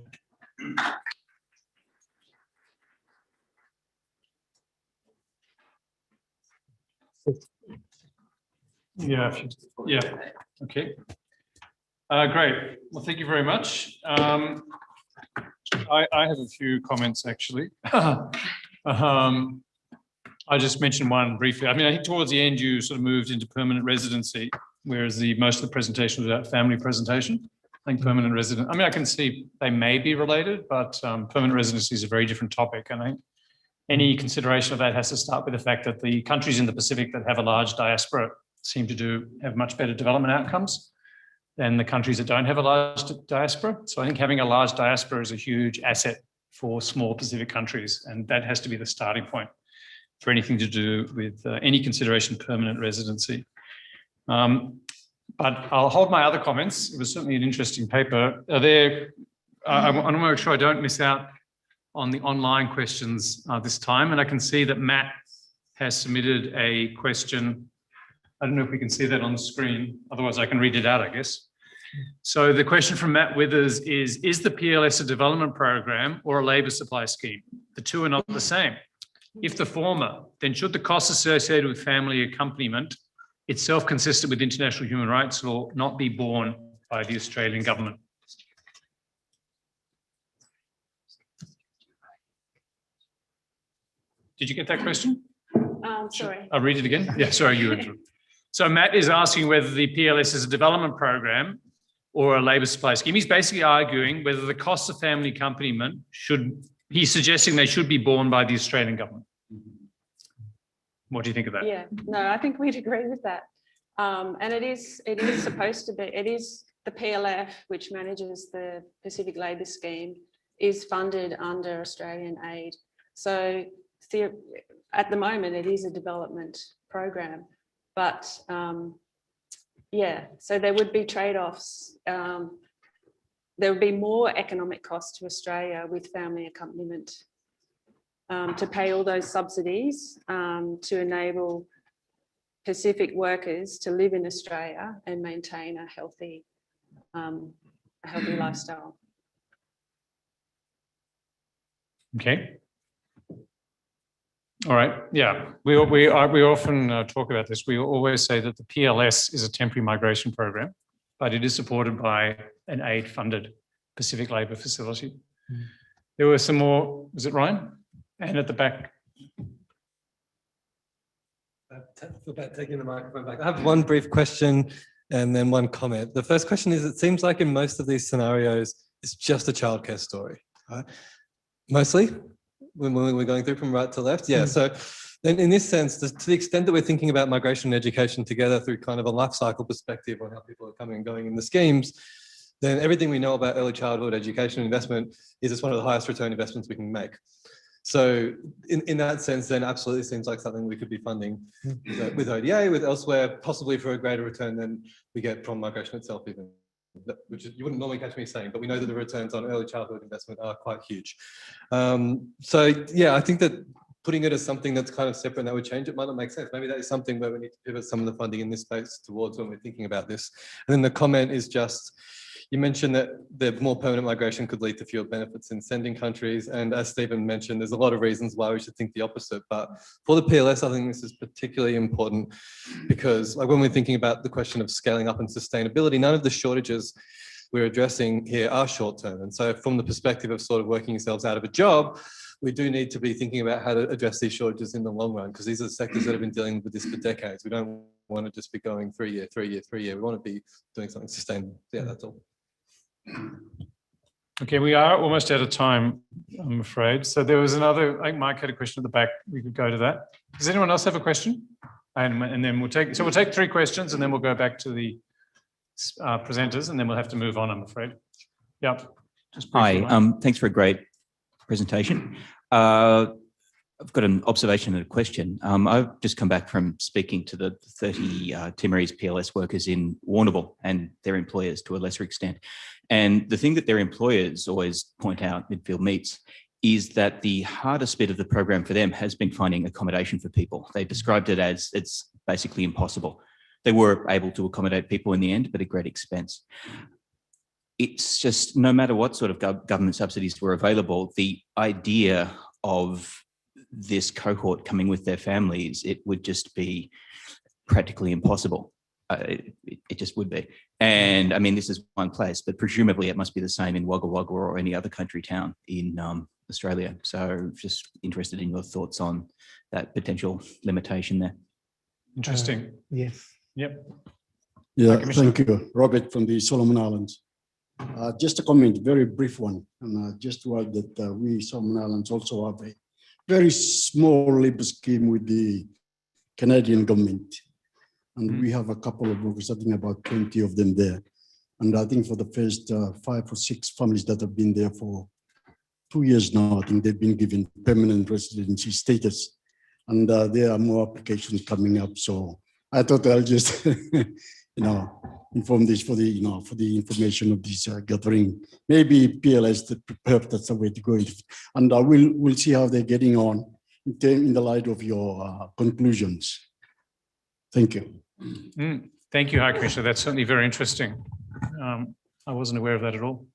Yeah, okay. Great. Well, thank you very much. I have a few comments actually. I just mentioned one briefly. I mean, I think towards the end you sort of moved into permanent residency, whereas most of the presentation was about family presentation. I think permanent resident, I mean, I can see they may be related, but permanent residency is a very different topic. And I think any consideration of that has to start with the fact that the countries in the Pacific that have a large diaspora seem to have much better development outcomes than the countries that don't have a large diaspora. So I think having a large diaspora is a huge asset for small Pacific countries, and that has to be the starting point for anything to do with any consideration permanent residency. But I'll hold my other comments. It was certainly an interesting paper. I want to make sure I don't miss out on the online questions this time. And I can see that Matt has submitted a question. I don't know if we can see that on the screen. Otherwise, I can read it out, I guess. So the question from Matt Withers is the PLS a development program or a labour supply scheme? The two are not the same. If the former, then should the costs associated with family accompaniment, itself consistent with international human rights law, not be borne by the Australian government? Did you get that question? Sorry. I'll read it again. Yeah, sorry, you were. So Matt is asking whether the PLS is a development program or a labour supply scheme. He's basically arguing whether the costs of family accompaniment he's suggesting they should be borne by the Australian government. What do you think of that? Yeah, no, I think we'd agree with that. And it is supposed to be, it is the PLF, which manages the Pacific Labour Scheme, is funded under Australian aid. So at the moment, it is a development program. But yeah, so there would be trade-offs. There would be more economic costs to Australia with family accompaniment to pay all those subsidies to enable Pacific workers to live in Australia and maintain a healthy lifestyle. Okay. All right. Yeah, we often talk about this. We always say that the PLS is a temporary migration program, but it is supported by an aid-funded Pacific labour facility. There were some more. Was it Ryan? And at the back. Feel bad taking the microphone back. I have one brief question and then one comment. The first question is, it seems like in most of these scenarios, it's just a childcare story, right? Mostly, when we're going through from right to left. Yeah, so then in this sense, to the extent that we're thinking about migration and education together through kind of a life cycle perspective on how people are coming and going in the schemes, then everything we know about early childhood education investment is it's one of the highest return investments we can make. So in that sense, then absolutely seems like something we could be funding with ODA, with elsewhere, possibly for a greater return than we get from migration itself even, which you wouldn't normally catch me saying, but we know that the returns on early childhood investment are quite huge. So yeah, I think that putting it as something that's kind of separate and that would change it might not make sense. Maybe that is something where we need to pivot some of the funding in this space towards when we're thinking about this. And then the comment is just, you mentioned that the more permanent migration could lead to fewer benefits in sending countries. And as Stephen mentioned, there's a lot of reasons why we should think the opposite. But for the PLS, I think this is particularly important because like when we're thinking about the question of scaling up and sustainability, none of the shortages we're addressing here are short-term. And so from the perspective of sort of working yourselves out of a job, we do need to be thinking about how to address these shortages in the long run, because these are sectors that have been dealing with this for decades. We don't want to just be going 3 year, 3 year, 3 year. We want to be doing something sustainable. Yeah, that's all. Okay, we are almost out of time, I'm afraid. So there was another, I think Mike had a question at the back. We could go to that. Does anyone else have a question? And then we'll take 3 questions and then we'll go back to the presenters and then we'll have to move on, I'm afraid. Yeah. Hi, thanks for a great presentation. I've got an observation and a question. I've just come back from speaking to the 30 Timorese PLS workers in Warrnambool and their employers to a lesser extent. And the thing that their employers always point out, Midfield Meets, is that the hardest bit of the program for them has been finding accommodation for people. They described it as it's basically impossible. They were able to accommodate people in the end, but at great expense. It's just no matter what sort of government subsidies were available, the idea of this cohort coming with their families, it would just be practically impossible. It just would be. And I mean, this is one place, but presumably it must be the same in Wagga Wagga or any other country town in Australia. So just interested in your thoughts on that potential limitation there. Interesting. Yes. Yep. Yeah, thank you. Robert from the Solomon Islands. Just a comment, very brief one. And just to add that we Solomon Islands also have a very small labour scheme with the Canadian government. And we have a couple of workers, I think about 20 of them there. And I think for the first 5 or 6 families that have been there for 2 years now, I think they've been given permanent residency status. And there are more applications coming up. So I thought I'll just, inform this for the, for the information of this gathering. Maybe PLS, perhaps that's the way to go. And we'll see how they're getting on in the light of your conclusions. Thank you. Thank you, High Commissioner. That's certainly very interesting. I wasn't aware of that at all.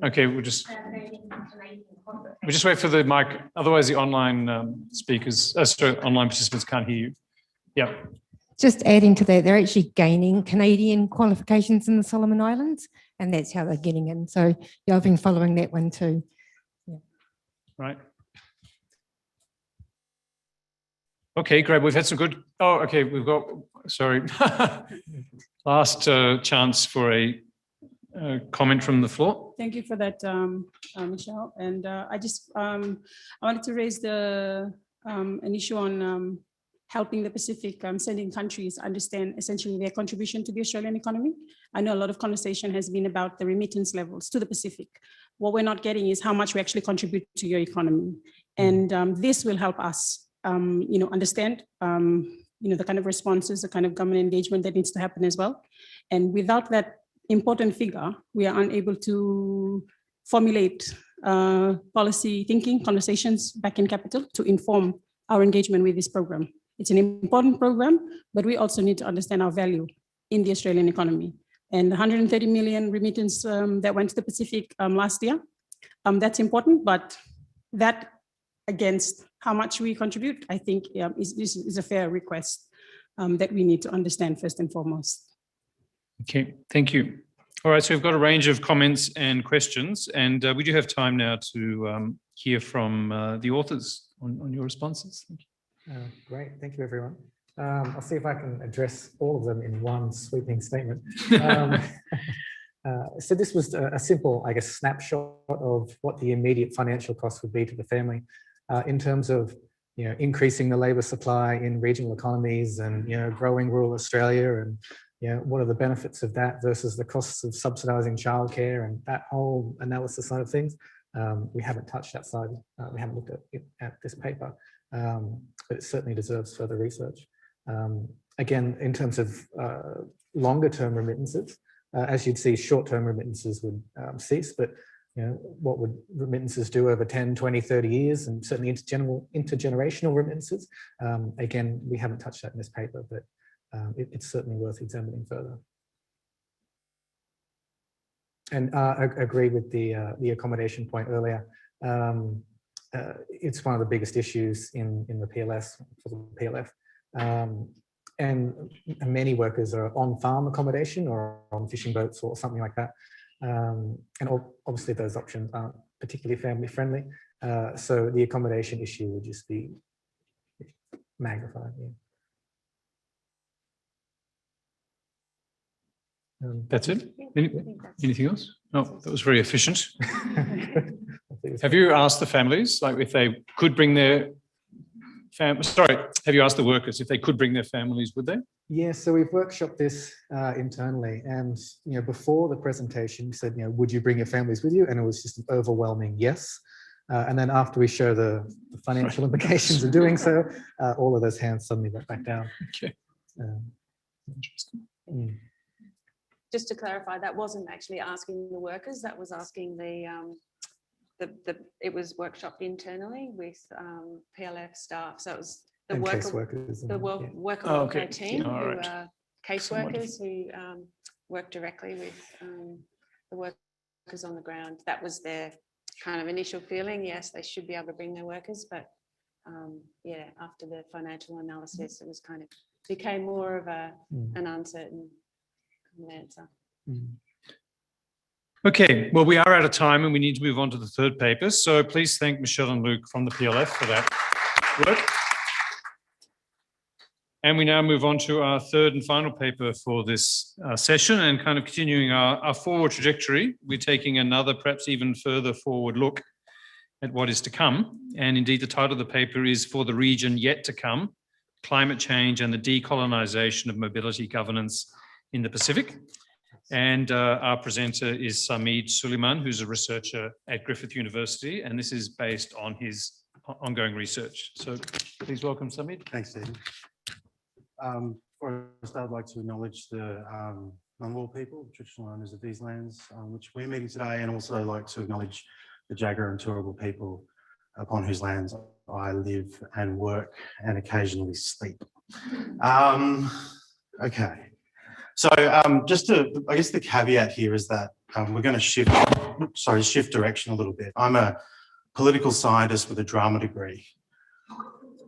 Okay, we'll just wait for the mic. Otherwise, the online speakers, online participants can't hear you. Yeah. Just adding to that, they're actually gaining Canadian qualifications in the Solomon Islands, and that's how they're getting in. So yeah, I've been following that one too. Yeah. Right. Okay, great. We've had some good. Oh, okay. We've got. Sorry. Last chance for a comment from the floor. Thank you for that, Michelle. And I just I wanted to raise an issue on helping the Pacific sending countries understand essentially their contribution to the Australian economy. I know a lot of conversation has been about the remittance levels to the Pacific. What we're not getting is how much we actually contribute to your economy. And this will help us, understand, the kind of responses, the kind of government engagement that needs to happen as well. And without that important figure, we are unable to formulate policy thinking, conversations back in capital to inform our engagement with this program. It's an important program, but we also need to understand our value in the Australian economy. And 130 million remittance that went to the Pacific last year, that's important, but that against how much we contribute, I think is a fair request that we need to understand first and foremost. Okay, thank you. All right, so we've got a range of comments and questions, and we do have time now to hear from the authors on your responses. Thank you. Great, thank you, everyone. I'll see if I can address all of them in one sweeping statement. So this was a simple, I guess, snapshot of what the immediate financial cost would be to the family in terms of, increasing the labour supply in regional economies and, growing rural Australia and, what are the benefits of that versus the costs of subsidising childcare and that whole analysis side of things. We haven't touched that side. We haven't looked at it at this paper, but it certainly deserves further research. Again, in terms of longer term remittances, as you'd see, short-term remittances would cease, but what would remittances do over 10, 20, 30 years, and certainly intergenerational remittances? Again, we haven't touched that in this paper, but it's certainly worth examining further. And I agree with the accommodation point earlier. It's one of the biggest issues in the PLS, for the PLF. And many workers are on farm accommodation or on fishing boats or something like that. And obviously those options aren't particularly family friendly. So the accommodation issue would just be magnified. Yeah. That's it? Anything else? No, that was very efficient. Have you asked the families, like if they could bring their have you asked the workers if they could bring their families, would they? Yeah, so we've workshopped this internally, and before the presentation, we said, would you bring your families with you? And it was just an overwhelming yes. And then after we show the financial implications of doing so, all of those hands suddenly went back down. Okay. Interesting. Just to clarify, that wasn't actually asking the workers, that was asking it was workshopped internally with PLF staff. So it was the worker team who are caseworkers who work directly with the workers on the ground. That was their kind of initial feeling. Yes, they should be able to bring their workers, but yeah, after the financial analysis, it was kind of became more of an uncertain answer. Okay, well, we are out of time and we need to move on to the third paper. So please thank Michelle and Luke from the PLF for that work. And we now move on to our third and final paper for this session, and kind of continuing our forward trajectory. We're taking another, perhaps even further forward look at what is to come. And indeed, the title of the paper is For the Region Yet to Come, Climate Change and the Decolonisation of Mobility Governance in the Pacific. And our presenter is Sameed Suleiman, who's a researcher at Griffith University, and this is based on his ongoing research. So please welcome Sameed. Thanks, Stephen. First, I'd like to acknowledge the Ngunnawal people, traditional owners of these lands on which we're meeting today, and also like to acknowledge the Jagera and Turrbal people upon whose lands I live and work and occasionally sleep. Okay, so just to, I guess the caveat here is that we're going to shift direction a little bit. I'm a political scientist with a drama degree,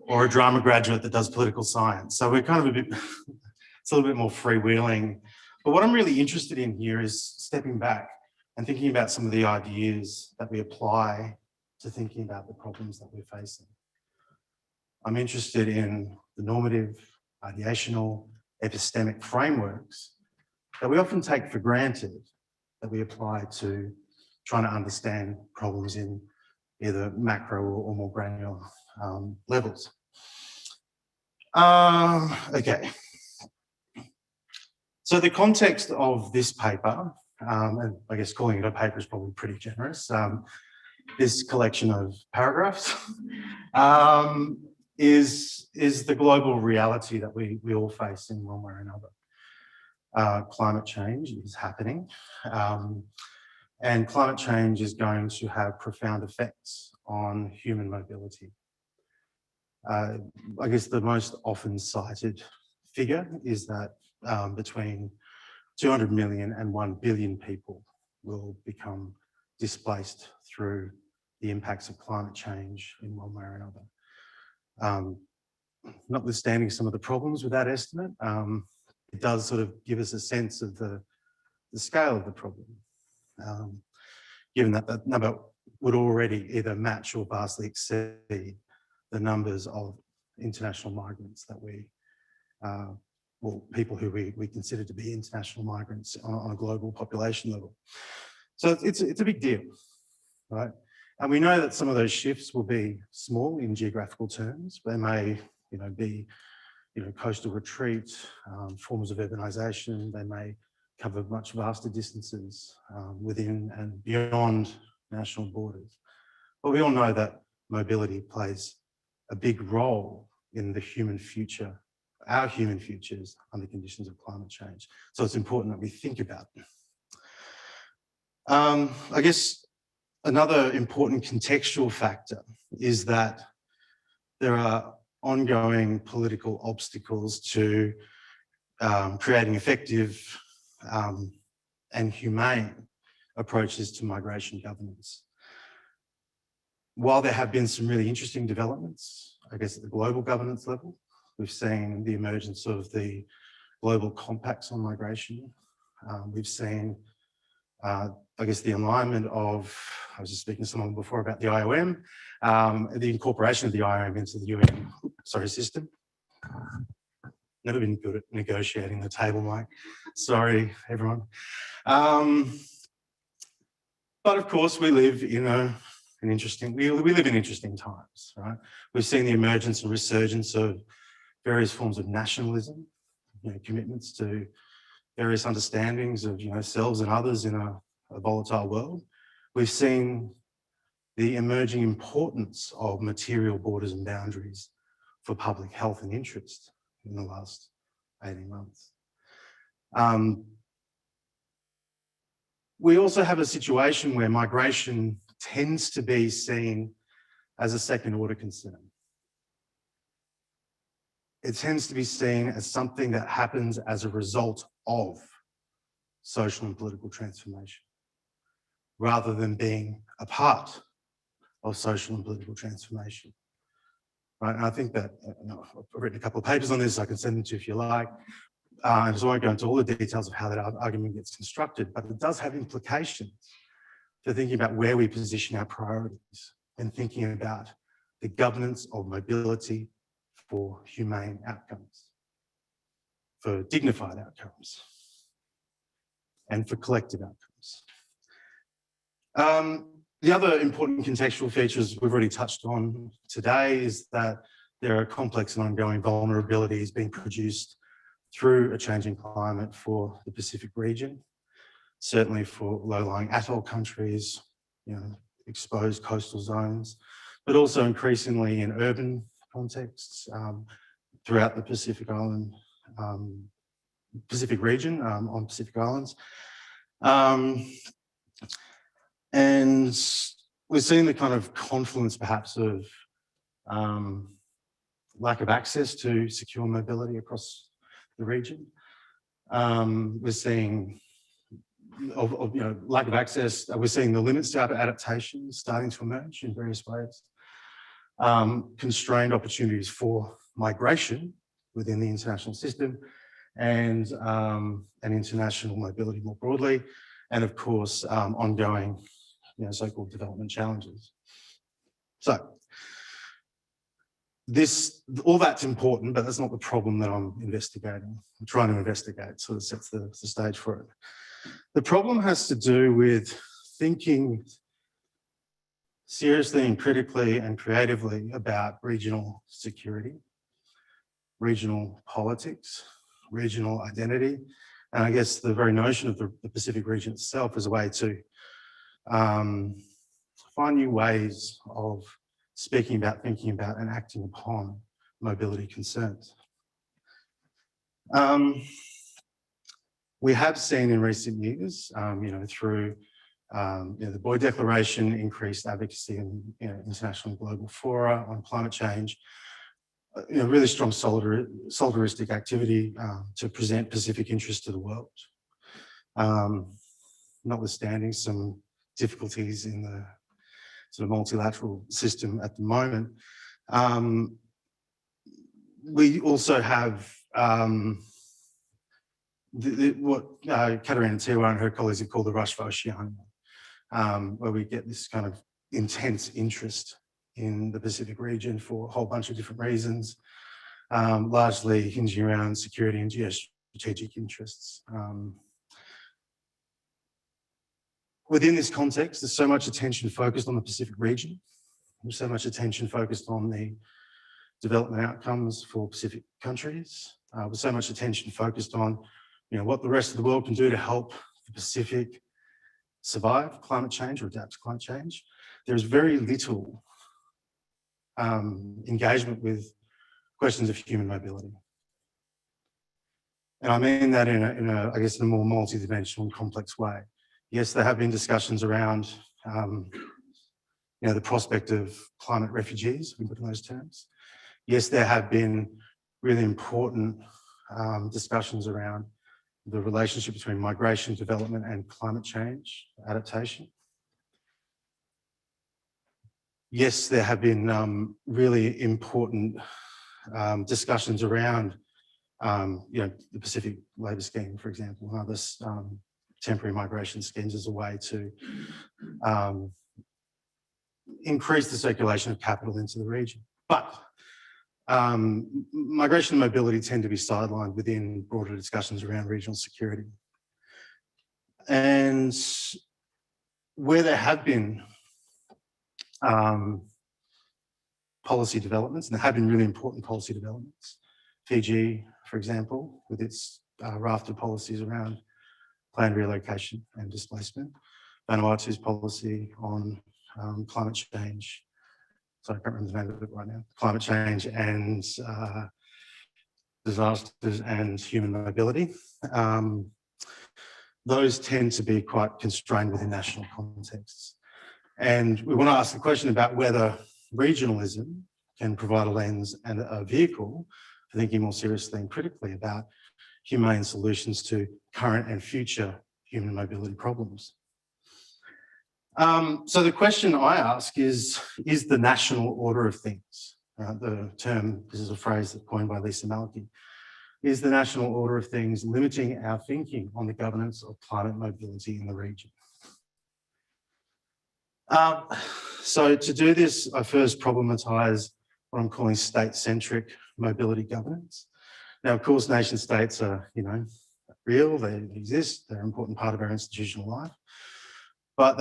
or a drama graduate that does political science. So we're kind of it's a little bit more freewheeling. But what I'm really interested in here is stepping back and thinking about some of the ideas that we apply to thinking about the problems that we're facing. I'm interested in the normative, ideational, epistemic frameworks that we often take for granted that we apply to trying to understand problems in either macro or more granular levels. Okay. So the context of this paper, and I guess calling it a paper is probably pretty generous, this collection of paragraphs is the global reality that we all face in one way or another. Climate change is happening, and climate change is going to have profound effects on human mobility. I guess the most often cited figure is that between 200 million and 1 billion people will become displaced through the impacts of climate change in one way or another. Notwithstanding some of the problems with that estimate, it does sort of give us a sense of the scale of the problem, given that that number would already either match or vastly exceed the numbers of international migrants that we, well, people who we consider to be international migrants on a global population level. So it's a big deal, right? And we know that some of those shifts will be small in geographical terms. They may, be, coastal retreat, forms of urbanisation. They may cover much vaster distances within and beyond national borders. But we all know that mobility plays a big role in the human future, our human futures under conditions of climate change. So it's important that we think about it. I guess another important contextual factor is that there are ongoing political obstacles to creating effective and humane approaches to migration governance. While there have been some really interesting developments, I guess at the global governance level, we've seen the emergence of the global compacts on migration. We've seen, I guess, the alignment of, I was just speaking to someone before about the IOM, the incorporation of the IOM into the UN, system. Never been good at negotiating the table, Mike. Sorry, everyone. But of course, we live in we live in interesting times, right? We've seen the emergence and resurgence of various forms of nationalism, commitments to various understandings of, selves and others in a volatile world. We've seen the emerging importance of material borders and boundaries for public health and interest in the last 18 months. We also have a situation where migration tends to be seen as a second-order concern. It tends to be seen as something that happens as a result of social and political transformation, rather than being a part of social and political transformation. right? And I think that I've written a couple of papers on this. I can send them to you if you like. So I won't go into all the details of how that argument gets constructed, but it does have implications for thinking about where we position our priorities and thinking about the governance of mobility for humane outcomes, for dignified outcomes, and for collective outcomes. The other important contextual features we've already touched on today is that there are complex and ongoing vulnerabilities being produced through a changing climate for the Pacific region, certainly for low-lying atoll countries, exposed coastal zones, but also increasingly in urban contexts throughout the Pacific region on Pacific Islands. And we're seeing the kind of confluence perhaps of lack of access to secure mobility across the region. We're seeing lack of access. We're seeing the limits to adaptation starting to emerge in various ways. Constrained opportunities for migration within the international system and international mobility more broadly, and of course ongoing so-called development challenges. So all that's important, but that's not the problem that I'm investigating. I'm trying to investigate, so it sets the stage for it. The problem has to do with thinking seriously and critically and creatively about regional security, regional politics, regional identity, and I guess the very notion of the Pacific region itself as a way to find new ways of speaking about, thinking about, and acting upon mobility concerns. We have seen in recent years, through the Boy Declaration, increased advocacy in international and global fora on climate change, really strong solidaristic activity to present Pacific interests to the world, notwithstanding some difficulties in the sort of multilateral system at the moment. We also have what Katarina Tiwa and her colleagues have called the rush for Oceania, where we get this kind of intense interest in the Pacific region for a whole bunch of different reasons, largely hinging around security and geostrategic interests. Within this context, there's so much attention focused on the Pacific region. There's so much attention focused on the development outcomes for Pacific countries. With so much attention focused on what the rest of the world can do to help the Pacific survive climate change or adapt to climate change. There's very little engagement with questions of human mobility. And I mean that in a more multidimensional and complex way. Yes, there have been discussions around the prospect of climate refugees, we put in those terms. Yes, there have been really important discussions around the relationship between migration, development, and climate change adaptation. Yes, there have been really important discussions around the Pacific Labour Scheme, for example, and other temporary migration schemes as a way to increase the circulation of capital into the region. But migration and mobility tend to be sidelined within broader discussions around regional security. And where there have been policy developments, and there have been really important policy developments, Fiji, for example, with its raft of policies around planned relocation and displacement, Vanuatu's policy on climate change, sorry, I can't remember the name of it right now, climate change and disasters and human mobility. Those tend to be quite constrained within national contexts. And we want to ask the question about whether regionalism can provide a lens and a vehicle for thinking more seriously and critically about humane solutions to current and future human mobility problems. So the question I ask is the national order of things right? The term, this is a phrase that's coined by Lisa Malky, is the national order of things limiting our thinking on the governance of climate mobility in the region. So to do this, I first problematise what I'm calling state-centric mobility governance. Now, of course, nation states are, real, they exist, they're an important part of our institutional life. But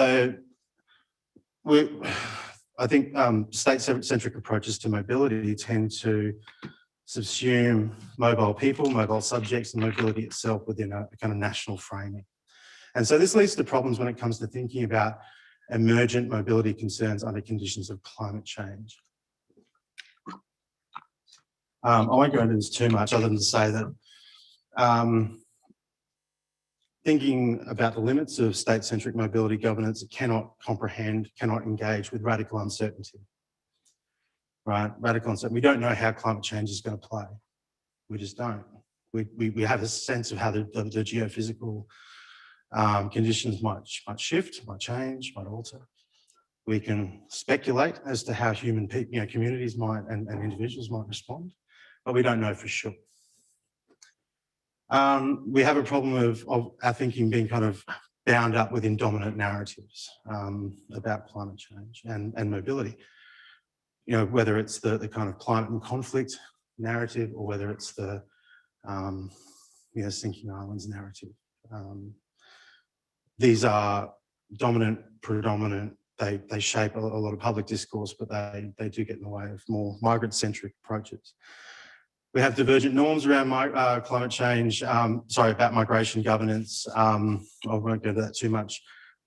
I think state-centric approaches to mobility tend to subsume mobile people, mobile subjects, and mobility itself within a kind of national framing. And so this leads to problems when it comes to thinking about emergent mobility concerns under conditions of climate change. I won't go into this too much other than to say that thinking about the limits of state-centric mobility governance, it cannot comprehend, cannot engage with radical uncertainty, right? Radical uncertainty. We don't know how climate change is going to play. We just don't. We have a sense of how the geophysical conditions might shift, might change, might alter. We can speculate as to how human communities might and individuals might respond, but we don't know for sure. We have a problem of our thinking being kind of bound up within dominant narratives about climate change and mobility. Whether it's the kind of climate and conflict narrative or whether it's the sinking islands narrative. These are dominant, predominant. They shape a lot of public discourse, but they do get in the way of more migrant-centric approaches. We have divergent norms around climate change, about migration governance. I won't go into that too much.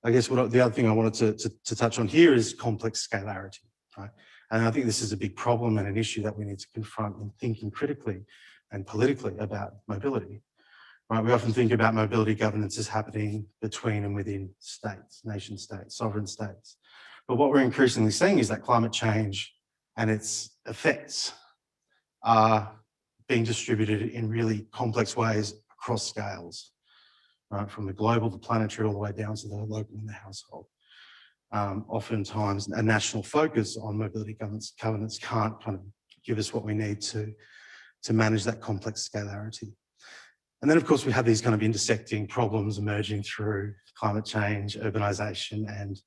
I guess the other thing I wanted to touch on here is complex scalarity, right? And I think this is a big problem and an issue that we need to confront in thinking critically and politically about mobility. Right? We often think about mobility governance as happening between and within states, nation states, sovereign states. But what we're increasingly seeing is that climate change and its effects are being distributed in really complex ways across scales, right? From the global, the planetary, all the way down to the local and the household. Oftentimes, a national focus on mobility governance can't kind of give us what we need to manage that complex scalarity. And then, of course, we have these kind of intersecting problems emerging through climate change, urbanisation, and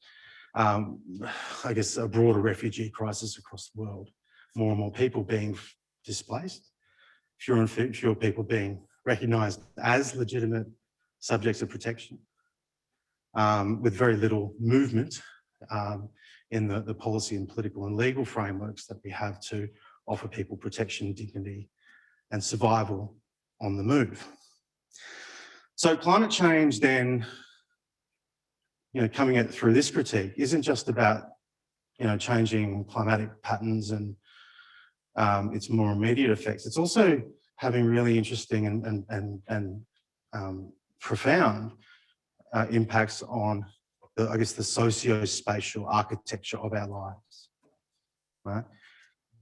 I guess a broader refugee crisis across the world. More and more people being displaced, fewer and fewer people being recognised as legitimate subjects of protection, with very little movement in the policy and political and legal frameworks that we have to offer people protection, dignity, and survival on the move. So climate change then, coming at through this critique isn't just about, changing climatic patterns and its more immediate effects. It's also having really interesting and profound impacts on the socio-spatial architecture of our lives, right?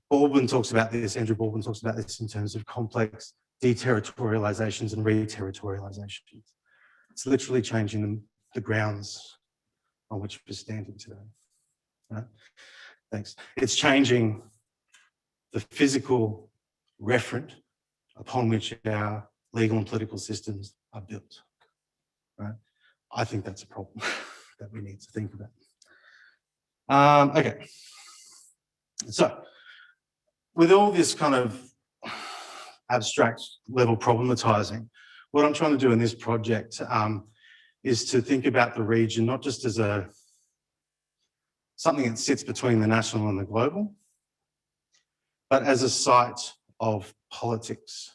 Baldwin talks about this, Andrew Baldwin talks about this in terms of complex deterritorializations and re-territorializations. It's literally changing the grounds on which we're standing today, right? Thanks. It's changing the physical referent upon which our legal and political systems are built, right? I think that's a problem that we need to think about. Okay, so with all this kind of abstract level problematizing, what I'm trying to do in this project is to think about the region not just as something that sits between the national and the global, but as a site of politics,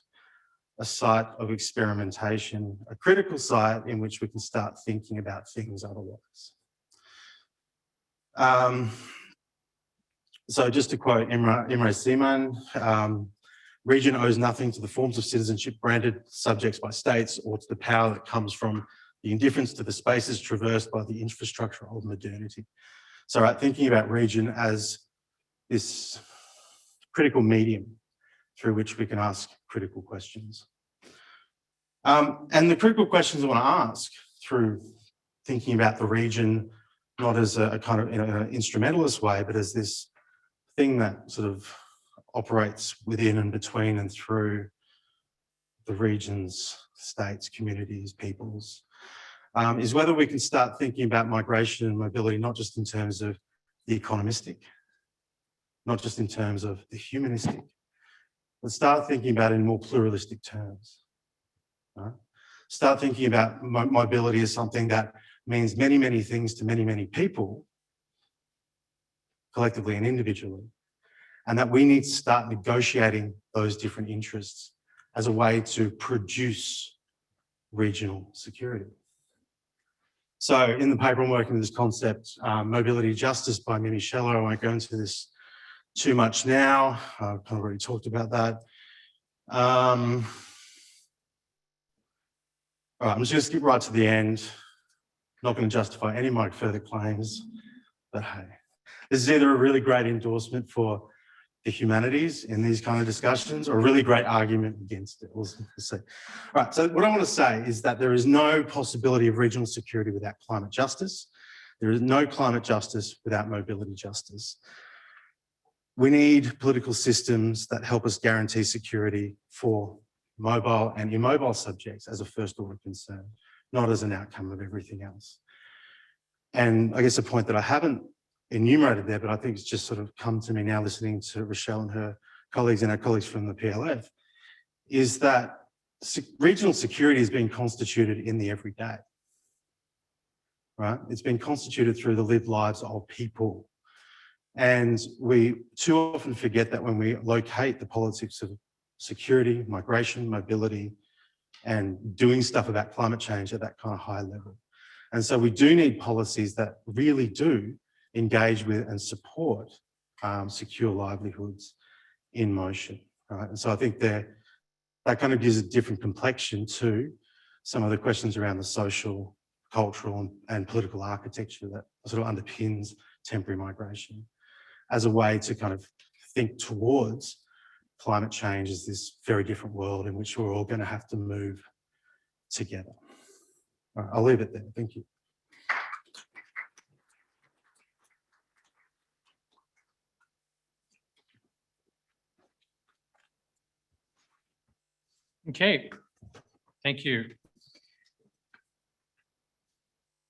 a site of experimentation, a critical site in which we can start thinking about things otherwise. So just to quote Imre Siemann, region owes nothing to the forms of citizenship granted subjects by states or to the power that comes from the indifference to the spaces traversed by the infrastructure of modernity. So thinking about region as this critical medium through which we can ask critical questions. And the critical questions I want to ask through thinking about the region, not as a kind of in an instrumentalist way, but as this thing that sort of operates within and between and through the regions, states, communities, peoples, is whether we can start thinking about migration and mobility, not just in terms of the economistic, not just in terms of the humanistic, but start thinking about it in more pluralistic terms. Right? Start thinking about mobility as something that means many, many things to many, many people, collectively and individually, and that we need to start negotiating those different interests as a way to produce regional security. So in the paper, I'm working with this concept, Mobility Justice by Mimi Scheller. I won't go into this too much now. I've kind of already talked about that. All right, I'm just going to skip right to the end. Not going to justify any of my further claims, but hey, this is either a really great endorsement for the humanities in these kind of discussions or a really great argument against it. We'll see. All right, so what I want to say is that there is no possibility of regional security without climate justice. There is no climate justice without mobility justice. We need political systems that help us guarantee security for mobile and immobile subjects as a first order concern, not as an outcome of everything else. And I guess a point that I haven't enumerated there, but I think it's just sort of come to me now listening to Rochelle and her colleagues and our colleagues from the PLF, is that regional security is being constituted in the everyday, right? It's been constituted through the lived lives of people. And we too often forget that when we locate the politics of security, migration, mobility, and doing stuff about climate change at that kind of high level. And so we do need policies that really do engage with and support secure livelihoods in motion. Right? And so I think that kind of gives a different complexion to some of the questions around the social, cultural, and political architecture that sort of underpins temporary migration as a way to kind of think towards climate change as this very different world in which we're all going to have to move together. All right, I'll leave it there. Thank you. Okay, thank you.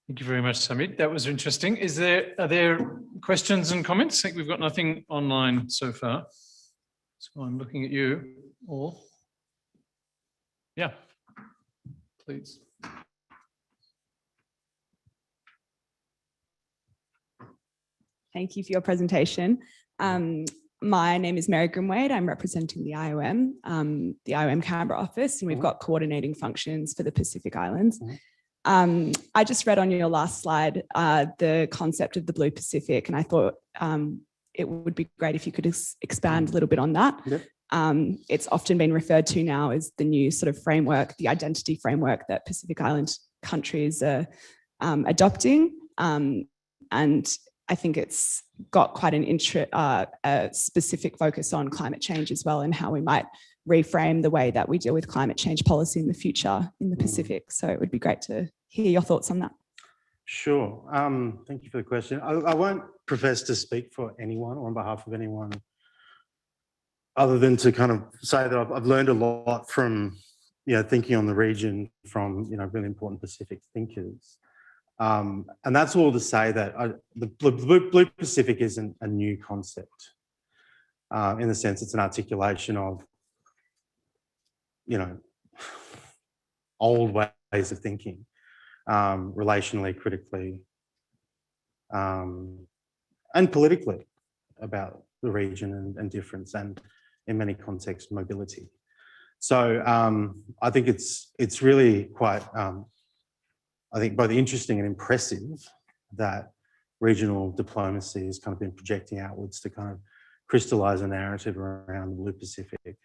Thank you very much, Samit. That was interesting. Are there questions and comments? I think we've got nothing online so far. So I'm looking at you all. Yeah, please. Thank you for your presentation. My name is Mary Grimwade. I'm representing the IOM Canberra office, and we've got coordinating functions for the Pacific Islands. I just read on your last slide the concept of the Blue Pacific, and I thought it would be great if you could expand a little bit on that. Yep. It's often been referred to now as the new sort of framework, the identity framework that Pacific Island countries are adopting. And I think it's got quite a specific focus on climate change as well, and how we might reframe the way that we deal with climate change policy in the future in the Pacific. So it would be great to hear your thoughts on that. Sure. Thank you for the question. I won't profess to speak for anyone or on behalf of anyone, other than to kind of say that I've learned a lot from, thinking on the region from, really important Pacific thinkers. And that's all to say that the Blue Pacific isn't a new concept, in the sense it's an articulation of, old ways of thinking, relationally, critically, and politically about the region and difference, and in many contexts, mobility. So I think it's really quite, I think both interesting and impressive that regional diplomacy has kind of been projecting outwards to kind of crystallize a narrative around the Blue Pacific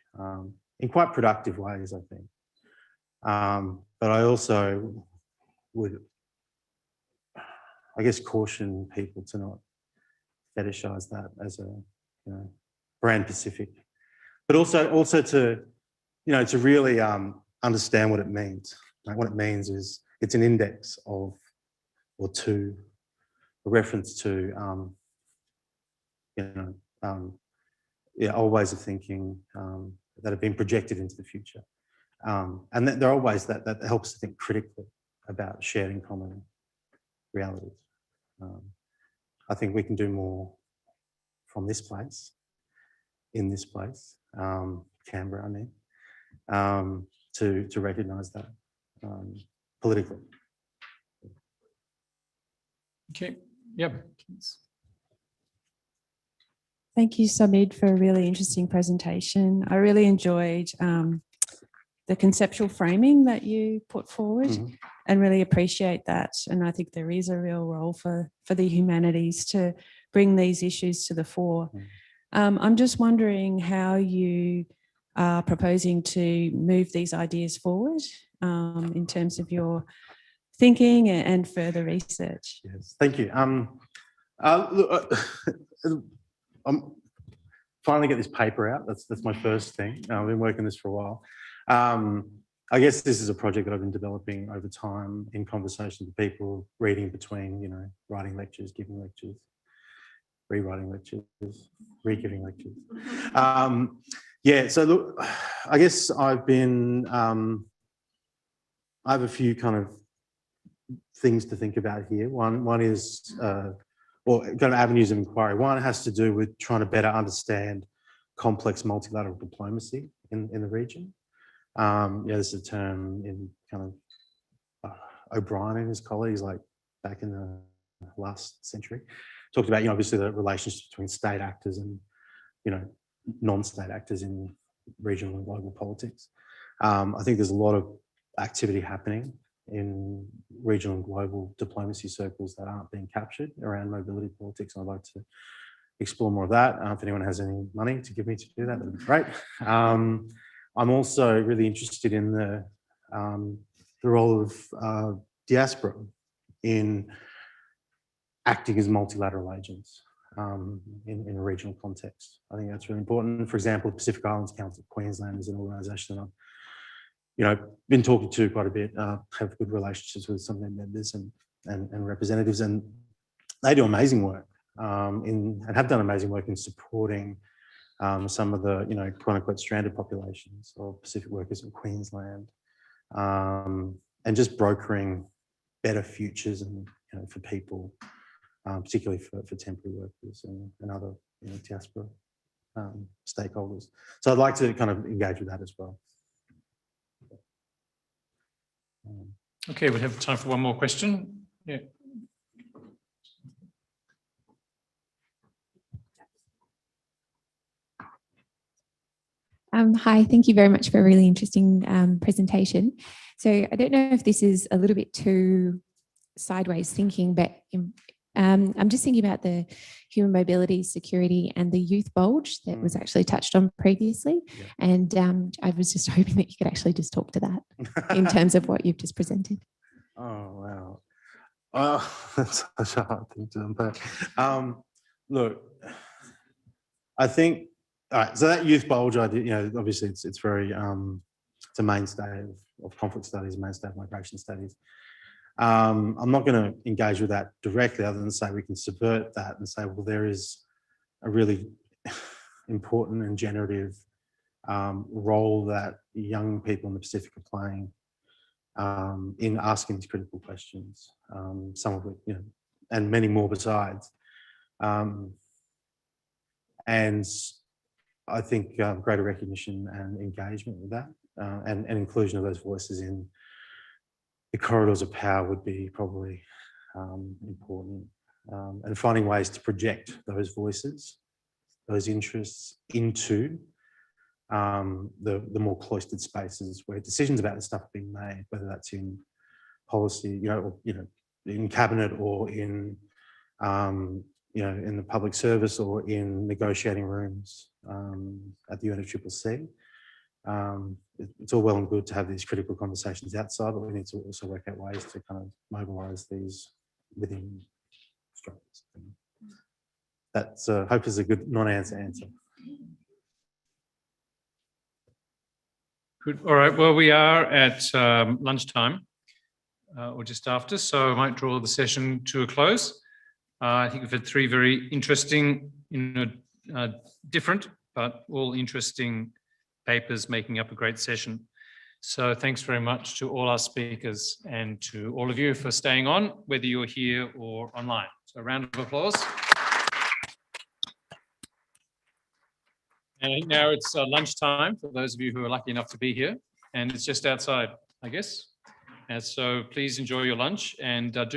in quite productive ways, I think. But I also would, I guess, caution people to not fetishize that as a brand Pacific, but also to to really understand what it means. Like, what it means is it's an index of, or to, a reference to old ways of thinking that have been projected into the future. And there are ways that helps to think critically about shared and common realities. I think we can do more from this place, in this place, Canberra, I mean, to recognise that politically. Okay, yep. Thank you, Samid, for a really interesting presentation. I really enjoyed the conceptual framing that you put forward and really appreciate that. And I think there is a real role for the humanities to bring these issues to the fore. I'm just wondering how you are proposing to move these ideas forward in terms of your thinking and further research. Yes, thank you. Look, I'm finally get this paper out. That's my first thing. I've been working this for a while. I guess this is a project that I've been developing over time in conversation with people, reading between, you know, writing lectures, giving lectures, rewriting lectures, re-giving lectures. Yeah, so look, I guess I've been, I have a few kind of things to think about here. One is, or kind of avenues of inquiry. One has to do with trying to better understand complex multilateral diplomacy in the region. Yeah, this is a term in kind of O'Brien and his colleagues, like back in the last century, talked about, you know, obviously the relationships between state actors and, you know, non-state actors in regional and global politics. I think there's a lot of activity happening in regional and global diplomacy circles that aren't being captured around mobility politics. I'd like to explore more of that. If anyone has any money to give me to do that, that'd be great. I'm also really interested in the role of diaspora in acting as multilateral agents in a regional context. I think that's really important. For example, Pacific Islands Council of Queensland is an organisation that I've, you know, been talking to quite a bit, have good relationships with some of their members and representatives, and they do amazing work and have done amazing work in supporting some of the, you know, quote unquote stranded populations of Pacific workers in Queensland, and just brokering better futures and, you know, for people, particularly for temporary workers and other, you know, diaspora stakeholders. So I'd like to kind of engage with that as well. Okay, we have time for one more question. Yeah. Hi, thank you very much for a really interesting presentation. So I don't know if this is a little bit too sideways thinking, but I'm just thinking about the human mobility, security and the youth bulge that was actually touched on previously. Yeah. And I was just hoping that you could actually just talk to that in terms of what you've just presented. Oh, wow. That's such a hard thing to unpack. Look, I think, all right, so that youth bulge idea, you know, obviously it's very, it's a mainstay of conflict studies, a mainstay of migration studies. I'm not going to engage with that directly other than say we can subvert that and say, well, there is a really important and generative role that young people in the Pacific are playing in asking these critical questions, some of it, you know, and many more besides. And I think greater recognition and engagement with that and inclusion of those voices in the corridors of power would be probably important, and finding ways to project those voices, those interests into the more cloistered spaces where decisions about this stuff are being made, whether that's in policy, you know, or, you know, in cabinet or in you know, in the public service or in negotiating rooms at the UNFCCC. It's all well and good to have these critical conversations outside, but we need to also work out ways to kind of mobilise these within structures. That's hope is a good non-answer answer. Good. All right. Well, we are at lunchtime or just after, so I might draw the session to a close. I think we've had three very interesting, you know, different but all interesting papers making up a great session. So thanks very much to all our speakers and to all of you for staying on, whether you're here or online. So a round of applause. And now it's lunchtime for those of you who are lucky enough to be here, and it's just outside, I guess. And so please enjoy your lunch and do